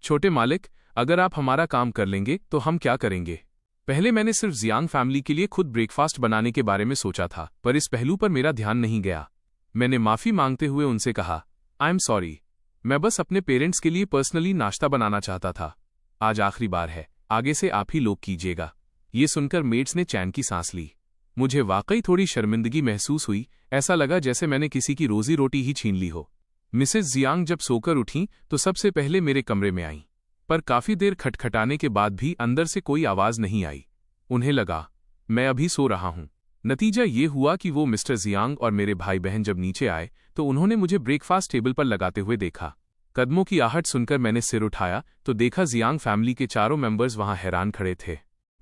छोटे मालिक, अगर आप हमारा काम कर लेंगे तो हम क्या करेंगे? पहले मैंने सिर्फ जियांग फैमिली के लिए खुद ब्रेकफास्ट बनाने के बारे में सोचा था, पर इस पहलू पर मेरा ध्यान नहीं गया। मैंने माफी मांगते हुए उनसे कहा, आई एम सॉरी, मैं बस अपने पेरेंट्स के लिए पर्सनली नाश्ता बनाना चाहता था। आज आखिरी बार है, आगे से आप ही लोग कीजिएगा। ये सुनकर मेट्स ने चैन की सांस ली। मुझे वाकई थोड़ी शर्मिंदगी महसूस हुई, ऐसा लगा जैसे मैंने किसी की रोजी रोटी ही छीन ली हो। मिसेस जियांग जब सोकर उठीं तो सबसे पहले मेरे कमरे में आईं, पर काफी देर खटखटाने के बाद भी अंदर से कोई आवाज नहीं आई। उन्हें लगा मैं अभी सो रहा हूं। नतीजा ये हुआ कि वो मिस्टर जियांग और मेरे भाई बहन जब नीचे आए तो उन्होंने मुझे ब्रेकफास्ट टेबल पर लगाते हुए देखा। कदमों की आहट सुनकर मैंने सिर उठाया तो देखा जियांग फैमिली के चारों मेंबर्स वहां हैरान खड़े थे।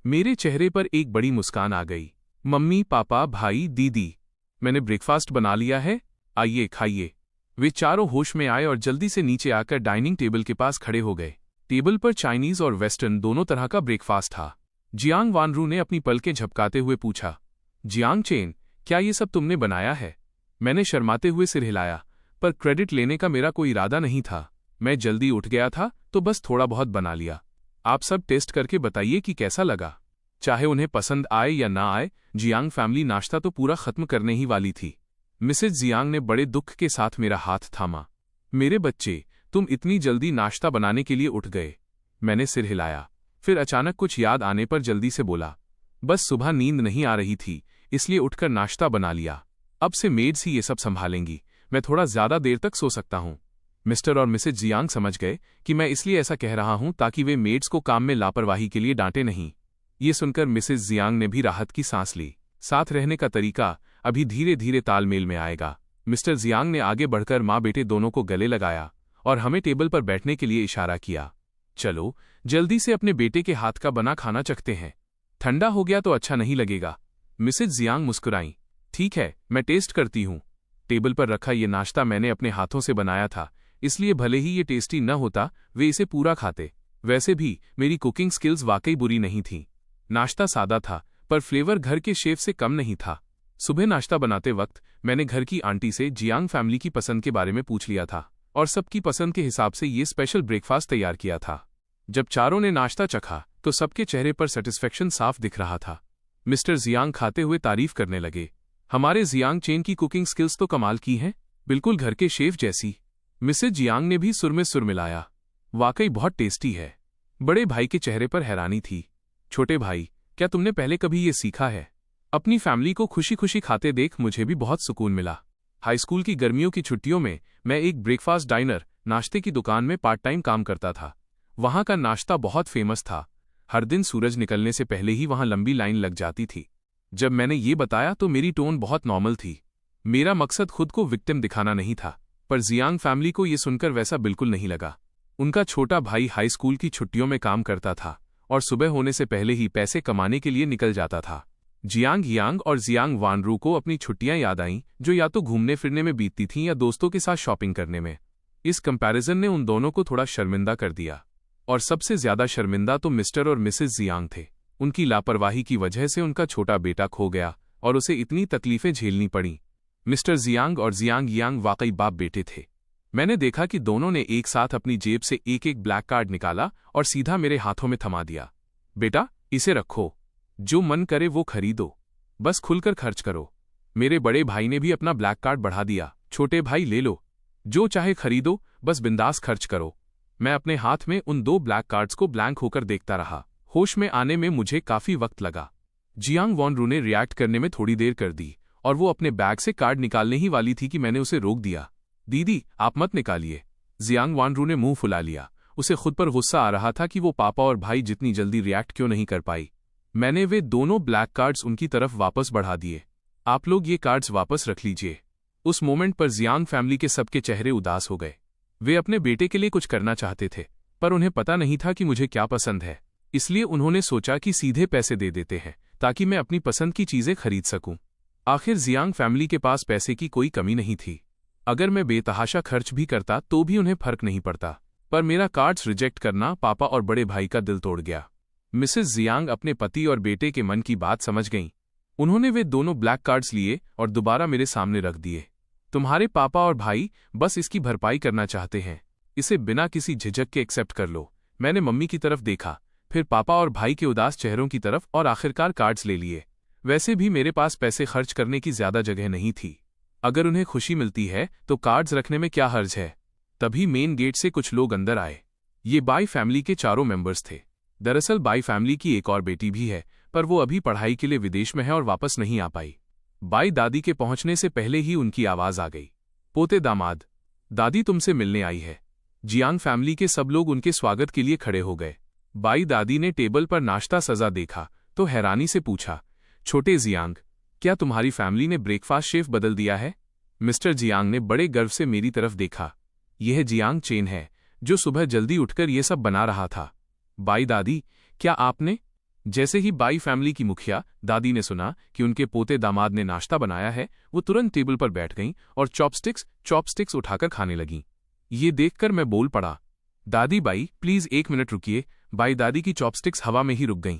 मेरे चेहरे पर एक बड़ी मुस्कान आ गई। मम्मी, पापा, भाई, दीदी, मैंने ब्रेकफास्ट बना लिया है, आइए खाइए। वे चारों होश में आए और जल्दी से नीचे आकर डाइनिंग टेबल के पास खड़े हो गए। टेबल पर चाइनीज और वेस्टर्न दोनों तरह का ब्रेकफास्ट था। जियांग वानरू ने अपनी पलकें झपकाते हुए पूछा, जियांग चेन, क्या ये सब तुमने बनाया है? मैंने शर्माते हुए सिर हिलाया, पर क्रेडिट लेने का मेरा कोई इरादा नहीं था। मैं जल्दी उठ गया था तो बस थोड़ा बहुत बना लिया। आप सब टेस्ट करके बताइए कि कैसा लगा। चाहे उन्हें पसंद आए या ना आए, जियांग फैमिली नाश्ता तो पूरा खत्म करने ही वाली थी। मिसेज जियांग ने बड़े दुख के साथ मेरा हाथ थामा। मेरे बच्चे, तुम इतनी जल्दी नाश्ता बनाने के लिए उठ गए? मैंने सिर हिलाया, फिर अचानक कुछ याद आने पर जल्दी से बोला, बस सुबह नींद नहीं आ रही थी, इसलिए उठकर नाश्ता बना लिया। अब से मेड्स ही ये सब संभालेंगी, मैं थोड़ा ज्यादा देर तक सो सकता हूँ। मिस्टर और मिसेज जियांग समझ गए कि मैं इसलिए ऐसा कह रहा हूं ताकि वे मेड्स को काम में लापरवाही के लिए डांटे नहीं। ये सुनकर मिसेज जियांग ने भी राहत की सांस ली। साथ रहने का तरीका अभी धीरे धीरे तालमेल में आएगा। मिस्टर जियांग ने आगे बढ़कर माँ बेटे दोनों को गले लगाया और हमें टेबल पर बैठने के लिए इशारा किया। चलो जल्दी से अपने बेटे के हाथ का बना खाना चखते हैं, ठंडा हो गया तो अच्छा नहीं लगेगा। मिसेज जियांग मुस्कुराईं। ठीक है, मैं टेस्ट करती हूँ। टेबल पर रखा ये नाश्ता मैंने अपने हाथों से बनाया था, इसलिए भले ही ये टेस्टी न होता वे इसे पूरा खाते। वैसे भी मेरी कुकिंग स्किल्स वाकई बुरी नहीं थीं। नाश्ता सादा था, पर फ्लेवर घर के शेफ से कम नहीं था। सुबह नाश्ता बनाते वक्त मैंने घर की आंटी से जियांग फैमिली की पसंद के बारे में पूछ लिया था और सबकी पसंद के हिसाब से ये स्पेशल ब्रेकफास्ट तैयार किया था। जब चारों ने नाश्ता चखा तो सबके चेहरे पर सेटिस्फेक्शन साफ दिख रहा था। मिस्टर जियांग खाते हुए तारीफ करने लगे, हमारे जियांग चेन की कुकिंग स्किल्स तो कमाल की हैं, बिल्कुल घर के शेफ जैसी। मिसेज जियांग ने भी सुर में सुर मिलाया, वाकई बहुत टेस्टी है। बड़े भाई के चेहरे पर हैरानी थी। छोटे भाई, क्या तुमने पहले कभी ये सीखा है? अपनी फैमिली को खुशी खुशी खाते देख मुझे भी बहुत सुकून मिला। हाई स्कूल की गर्मियों की छुट्टियों में मैं एक ब्रेकफास्ट डाइनर नाश्ते की दुकान में पार्ट टाइम काम करता था। वहां का नाश्ता बहुत फेमस था। हर दिन सूरज निकलने से पहले ही वहां लंबी लाइन लग जाती थी। जब मैंने ये बताया तो मेरी टोन बहुत नॉर्मल थी। मेरा मकसद खुद को विक्टिम दिखाना नहीं था, पर जियांग फैमिली को ये सुनकर वैसा बिल्कुल नहीं लगा। उनका छोटा भाई हाई स्कूल की छुट्टियों में काम करता था और सुबह होने से पहले ही पैसे कमाने के लिए निकल जाता था। जियांग यांग और जियांग वानरू को अपनी छुट्टियां याद आईं, जो या तो घूमने फिरने में बीतती थीं या दोस्तों के साथ शॉपिंग करने में। इस कंपैरिजन ने उन दोनों को थोड़ा शर्मिंदा कर दिया, और सबसे ज्यादा शर्मिंदा तो मिस्टर और मिसेज जियांग थे। उनकी लापरवाही की वजह से उनका छोटा बेटा खो गया और उसे इतनी तकलीफें झेलनी पड़ी। मिस्टर जियांग और जियांग यांग वाकई बाप बेटे थे। मैंने देखा कि दोनों ने एक साथ अपनी जेब से एक एक ब्लैक कार्ड निकाला और सीधा मेरे हाथों में थमा दिया। बेटा, इसे रखो, जो मन करे वो खरीदो, बस खुलकर खर्च करो। मेरे बड़े भाई ने भी अपना ब्लैक कार्ड बढ़ा दिया। छोटे भाई, ले लो, जो चाहे खरीदो, बस बिंदास खर्च करो। मैं अपने हाथ में उन 2 ब्लैक कार्ड्स को ब्लैंक होकर देखता रहा। होश में आने में मुझे काफी वक्त लगा। जियांग वानरू ने रिएक्ट करने में थोड़ी देर कर दी और वो अपने बैग से कार्ड निकालने ही वाली थी कि मैंने उसे रोक दिया। दीदी, आप मत निकालिए। जियांग वानरू ने मुंह फुला लिया। उसे खुद पर गुस्सा आ रहा था कि वो पापा और भाई जितनी जल्दी रिएक्ट क्यों नहीं कर पाई। मैंने वे दोनों ब्लैक कार्ड्स उनकी तरफ वापस बढ़ा दिए। आप लोग ये कार्ड्स वापस रख लीजिए। उस मोमेंट पर जियांग फैमिली के सबके चेहरे उदास हो गए। वे अपने बेटे के लिए कुछ करना चाहते थे, पर उन्हें पता नहीं था कि मुझे क्या पसंद है, इसलिए उन्होंने सोचा कि सीधे पैसे दे देते हैं ताकि मैं अपनी पसंद की चीजें खरीद सकूं। आखिर जियांग फैमिली के पास पैसे की कोई कमी नहीं थी। अगर मैं बेतहाशा खर्च भी करता तो भी उन्हें फर्क नहीं पड़ता, पर मेरा कार्ड्स रिजेक्ट करना पापा और बड़े भाई का दिल तोड़ गया। मिसेस जियांग अपने पति और बेटे के मन की बात समझ गईं। उन्होंने वे दोनों ब्लैक कार्ड्स लिए और दोबारा मेरे सामने रख दिए। तुम्हारे पापा और भाई बस इसकी भरपाई करना चाहते हैं, इसे बिना किसी झिझक के एक्सेप्ट कर लो। मैंने मम्मी की तरफ देखा, फिर पापा और भाई के उदास चेहरों की तरफ और आखिरकार कार्ड्स ले लिए। वैसे भी मेरे पास पैसे खर्च करने की ज्यादा जगह नहीं थी। अगर उन्हें खुशी मिलती है तो कार्ड्स रखने में क्या हर्ज है। तभी मेन गेट से कुछ लोग अंदर आए। ये बाई फैमिली के चारों मेंबर्स थे। दरअसल बाई फैमिली की एक और बेटी भी है, पर वो अभी पढ़ाई के लिए विदेश में है और वापस नहीं आ पाई। बाई दादी के पहुंचने से पहले ही उनकी आवाज आ गई, पोते दामाद, दादी तुमसे मिलने आई है। जियांग फैमिली के सब लोग उनके स्वागत के लिए खड़े हो गए। बाई दादी ने टेबल पर नाश्ता सजा देखा तो हैरानी से पूछा, छोटे जियांग, क्या तुम्हारी फैमिली ने ब्रेकफास्ट शेफ बदल दिया है? मिस्टर जियांग ने बड़े गर्व से मेरी तरफ देखा। यह जियांग चेन है जो सुबह जल्दी उठकर यह सब बना रहा था। बाई दादी, क्या आपने? जैसे ही बाई फैमिली की मुखिया दादी ने सुना कि उनके पोते दामाद ने नाश्ता बनाया है, वो तुरंत टेबल पर बैठ गईं और चॉपस्टिक्स उठाकर खाने लगीं। ये देखकर मैं बोल पड़ा, दादी बाई प्लीज 1 मिनट रुकिए। बाई दादी की चॉपस्टिक्स हवा में ही रुक गईं।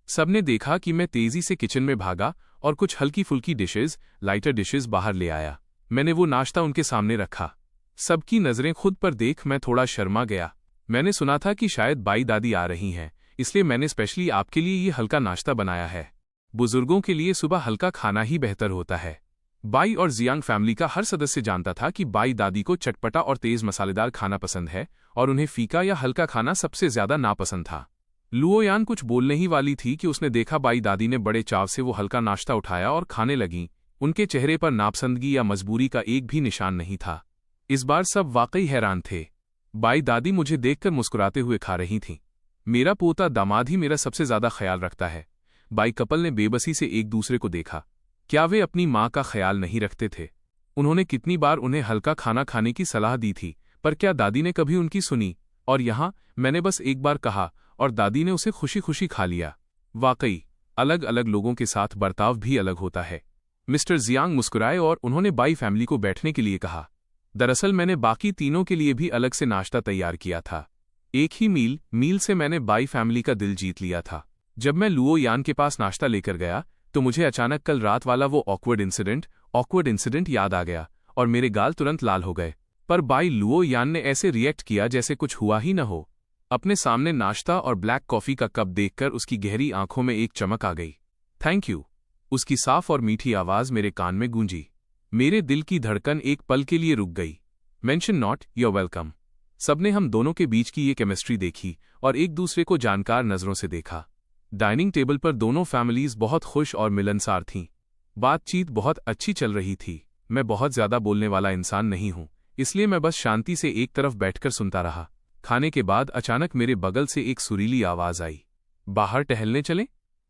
सबने देखा कि मैं तेजी से किचन में भागा और कुछ हल्की फुल्की डिशेज, लाइटर डिशेज बाहर ले आया। मैंने वो नाश्ता उनके सामने रखा। सबकी नजरें खुद पर देख मैं थोड़ा शर्मा गया। मैंने सुना था कि शायद बाई दादी आ रही हैं, इसलिए मैंने स्पेशली आपके लिए ये हल्का नाश्ता बनाया है। बुजुर्गों के लिए सुबह हल्का खाना ही बेहतर होता है। बाई और जियांग फैमिली का हर सदस्य जानता था कि बाई दादी को चटपटा और तेज मसालेदार खाना पसंद है और उन्हें फीका या हल्का खाना सबसे ज्यादा नापसंद था। लुओयान कुछ बोलने ही वाली थी कि उसने देखा बाई दादी ने बड़े चाव से वो हल्का नाश्ता उठाया और खाने लगीं। उनके चेहरे पर नापसंदगी या मजबूरी का एक भी निशान नहीं था। इस बार सब वाकई हैरान थे। बाई दादी मुझे देखकर मुस्कुराते हुए खा रही थीं। मेरा पोता दामाद ही मेरा सबसे ज्यादा ख्याल रखता है। बाई कपल ने बेबसी से एक दूसरे को देखा। क्या वे अपनी माँ का ख्याल नहीं रखते थे? उन्होंने कितनी बार उन्हें हल्का खाना खाने की सलाह दी थी, पर क्या दादी ने कभी उनकी सुनी? और यहाँ मैंने बस एक बार कहा और दादी ने उसे खुशी खुशी खा लिया। वाकई अलग अलग लोगों के साथ बर्ताव भी अलग होता है। मिस्टर जियांग मुस्कुराए और उन्होंने बाई फैमिली को बैठने के लिए कहा। दरअसल मैंने बाकी तीनों के लिए भी अलग से नाश्ता तैयार किया था। एक ही मील से मैंने बाई फैमिली का दिल जीत लिया था। जब मैं लुओयान के पास नाश्ता लेकर गया तो मुझे अचानक कल रात वाला वो ऑकवर्ड इंसिडेंट याद आ गया और मेरे गाल तुरंत लाल हो गए। पर बाई लुओयान ने ऐसे रिएक्ट किया जैसे कुछ हुआ ही न हो। अपने सामने नाश्ता और ब्लैक कॉफी का कप देखकर उसकी गहरी आंखों में एक चमक आ गई। थैंक यू, उसकी साफ और मीठी आवाज मेरे कान में गूंजी। मेरे दिल की धड़कन एक पल के लिए रुक गई। Mention not, your welcome. सबने हम दोनों के बीच की ये केमिस्ट्री देखी और एक दूसरे को जानकार नजरों से देखा। डाइनिंग टेबल पर दोनों फैमिलीज बहुत खुश और मिलनसार थीं। बातचीत बहुत अच्छी चल रही थी। मैं बहुत ज्यादा बोलने वाला इंसान नहीं हूं, इसलिए मैं बस शांति से एक तरफ बैठकर सुनता रहा। खाने के बाद अचानक मेरे बगल से एक सुरीली आवाज आई, बाहर टहलने चलें?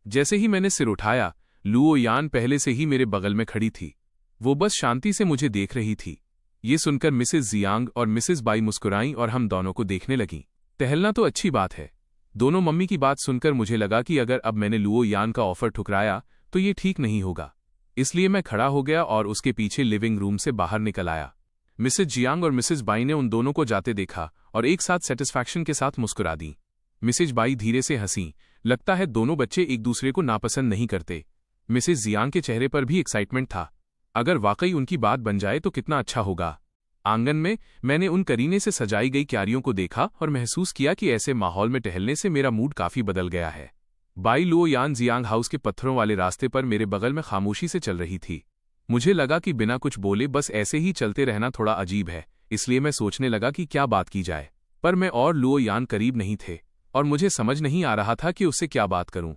जैसे ही मैंने सिर उठाया, लुओयान पहले से ही मेरे बगल में खड़ी थी। वो बस शांति से मुझे देख रही थी। ये सुनकर मिसेस जियांग और मिसेस बाई मुस्कुराईं और हम दोनों को देखने लगीं। टहलना तो अच्छी बात है। दोनों मम्मी की बात सुनकर मुझे लगा कि अगर अब मैंने लुओयान का ऑफर ठुकराया तो ये ठीक नहीं होगा। इसलिए मैं खड़ा हो गया और उसके पीछे लिविंग रूम से बाहर निकल आया। मिसेस जियांग और मिसेस बाई ने उन दोनों को जाते देखा और एक साथ सेटिस्फैक्शन के साथ मुस्कुरा दी। मिसेस बाई धीरे से हंसी। लगता है दोनों बच्चे एक दूसरे को नापसंद नहीं करते। मिसेस जियांग के चेहरे पर भी एक्साइटमेंट था। अगर वाकई उनकी बात बन जाए तो कितना अच्छा होगा। आंगन में मैंने उन करीने से सजाई गई क्यारियों को देखा और महसूस किया कि ऐसे माहौल में टहलने से मेरा मूड काफी बदल गया है। बाई लुओयान जियांग हाउस के पत्थरों वाले रास्ते पर मेरे बगल में खामोशी से चल रही थी। मुझे लगा कि बिना कुछ बोले बस ऐसे ही चलते रहना थोड़ा अजीब है, इसलिए मैं सोचने लगा कि क्या बात की जाए। पर मैं और लुओयान करीब नहीं थे और मुझे समझ नहीं आ रहा था कि उससे क्या बात करूं।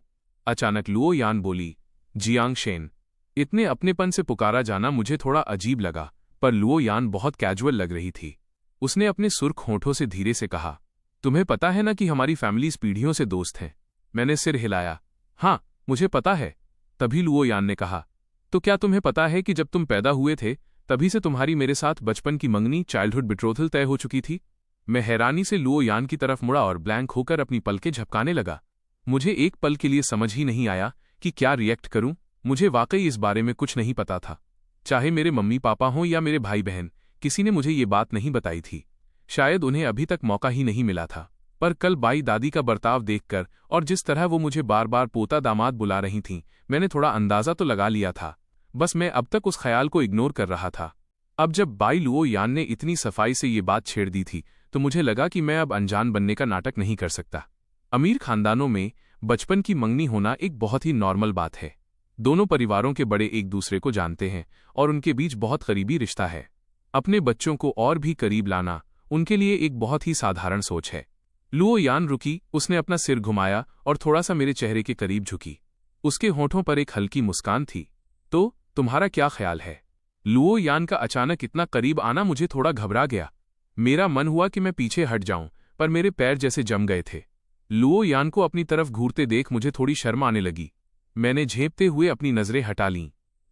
अचानक लुओयान बोली, जियांग शेन। इतने अपनेपन से पुकारा जाना मुझे थोड़ा अजीब लगा, पर लुओयान बहुत कैजुअल लग रही थी। उसने अपने सुर्ख होंठों से धीरे से कहा, तुम्हें पता है ना कि हमारी फैमिलीज पीढ़ियों से दोस्त हैं? मैंने सिर हिलाया। हाँ, मुझे पता है। तभी लुओयान ने कहा, तो क्या तुम्हें पता है कि जब तुम पैदा हुए थे तभी से तुम्हारी मेरे साथ बचपन की मंगनी, चाइल्डहुड बिट्रोथल तय हो चुकी थी? मैं हैरानी से लुओयान की तरफ मुड़ा और ब्लैंक होकर अपनी पलकें झपकाने लगा। मुझे एक पल के लिए समझ ही नहीं आया कि क्या रिएक्ट करूं। मुझे वाकई इस बारे में कुछ नहीं पता था। चाहे मेरे मम्मी पापा हों या मेरे भाई बहन, किसी ने मुझे ये बात नहीं बताई थी। शायद उन्हें अभी तक मौका ही नहीं मिला था। पर कल बाई दादी का बर्ताव देखकर और जिस तरह वो मुझे बार बार पोता दामाद बुला रही थीं, मैंने थोड़ा अंदाजा तो लगा लिया था। बस मैं अब तक उस ख्याल को इग्नोर कर रहा था। अब जब बाई लुओ यान ने इतनी सफाई से ये बात छेड़ दी थी तो मुझे लगा कि मैं अब अनजान बनने का नाटक नहीं कर सकता। अमीर खानदानों में बचपन की मंगनी होना एक बहुत ही नॉर्मल बात है। दोनों परिवारों के बड़े एक दूसरे को जानते हैं और उनके बीच बहुत करीबी रिश्ता है। अपने बच्चों को और भी करीब लाना उनके लिए एक बहुत ही साधारण सोच है। लुओ यान रुकी, उसने अपना सिर घुमाया और थोड़ा सा मेरे चेहरे के करीब झुकी। उसके होठों पर एक हल्की मुस्कान थी। तो तुम्हारा क्या ख्याल है? लुओ यान का अचानक इतना करीब आना मुझे थोड़ा घबरा गया। मेरा मन हुआ कि मैं पीछे हट जाऊं, पर मेरे पैर जैसे जम गए थे। लुओ यान को अपनी तरफ घूरते देख मुझे थोड़ी शर्म आने लगी। मैंने झेंपते हुए अपनी नजरें हटा लीं।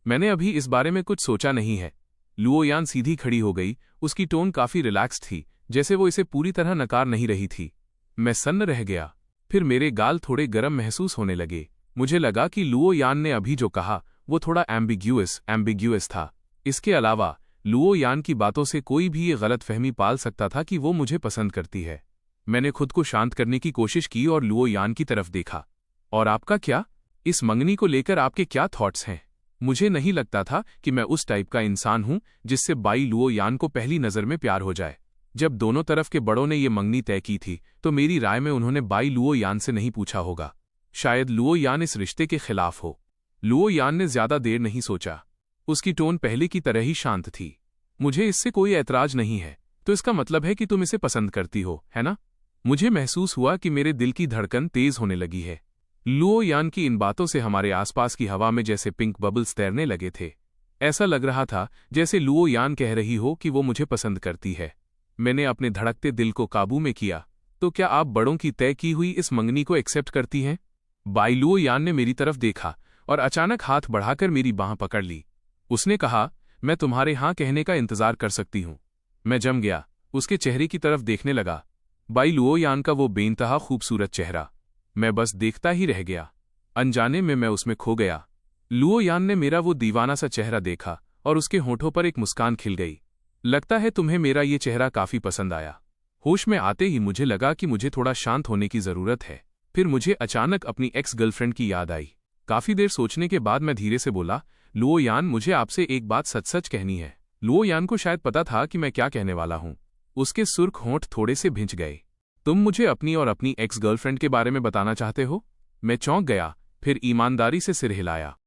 मैंने अभी इस बारे में कुछ सोचा नहीं है। लुओ यान सीधी खड़ी हो गई। उसकी टोन काफी रिलैक्स थी, जैसे वो इसे पूरी तरह नकार नहीं रही थी। मैं सन्न रह गया। फिर मेरे गाल थोड़े गर्म महसूस होने लगे। मुझे लगा कि लुओ यान ने अभी जो कहा वो थोड़ा एम्बिग्यूअस था। इसके अलावा लुओ यान की बातों से कोई भी ये गलतफहमी पाल सकता था कि वो मुझे पसंद करती है। मैंने खुद को शांत करने की कोशिश की और लुओ यान की तरफ देखा। और आपका क्या? इस मंगनी को लेकर आपके क्या थॉट्स हैं? मुझे नहीं लगता था कि मैं उस टाइप का इंसान हूं जिससे बाई लुओ यान को पहली नज़र में प्यार हो जाए। जब दोनों तरफ के बड़ों ने ये मंगनी तय की थी तो मेरी राय में उन्होंने बाई लुओ यान से नहीं पूछा होगा। शायद लुओ यान इस रिश्ते के खिलाफ हो। लुओ यान ने ज्यादा देर नहीं सोचा। उसकी टोन पहले की तरह ही शांत थी। मुझे इससे कोई ऐतराज नहीं है। तो इसका मतलब है कि तुम इसे पसंद करती हो, है ना? मुझे महसूस हुआ कि मेरे दिल की धड़कन तेज होने लगी है। लुओ यान की इन बातों से हमारे आसपास की हवा में जैसे पिंक बबल्स तैरने लगे थे। ऐसा लग रहा था जैसे लुओ यान कह रही हो कि वो मुझे पसंद करती है। मैंने अपने धड़कते दिल को काबू में किया। तो क्या आप बड़ों की तय की हुई इस मंगनी को एक्सेप्ट करती हैं? बाई लुओ यान ने मेरी तरफ देखा और अचानक हाथ बढ़ाकर मेरी बांह पकड़ ली। उसने कहा, मैं तुम्हारे हाँ कहने का इंतजार कर सकती हूँ। मैं जम गया, उसके चेहरे की तरफ देखने लगा। बाई लुओ यान का वो बेइंतहा खूबसूरत चेहरा। मैं बस देखता ही रह गया। अनजाने में मैं उसमें खो गया। लुओ यान ने मेरा वो दीवाना सा चेहरा देखा और उसके होठों पर एक मुस्कान खिल गई। लगता है तुम्हें मेरा ये चेहरा काफी पसंद आया। होश में आते ही मुझे लगा कि मुझे थोड़ा शांत होने की जरूरत है। फिर मुझे अचानक अपनी एक्स गर्लफ्रेंड की याद आई। काफी देर सोचने के बाद मैं धीरे से बोला, लुओ यान, मुझे आपसे एक बात सच सच कहनी है। लुओ यान को शायद पता था कि मैं क्या कहने वाला हूं। उसके सुर्ख होंठ थोड़े से भिंच गए। तुम मुझे अपनी और अपनी एक्स गर्लफ्रेंड के बारे में बताना चाहते हो? मैं चौंक गया, फिर ईमानदारी से सिर हिलाया।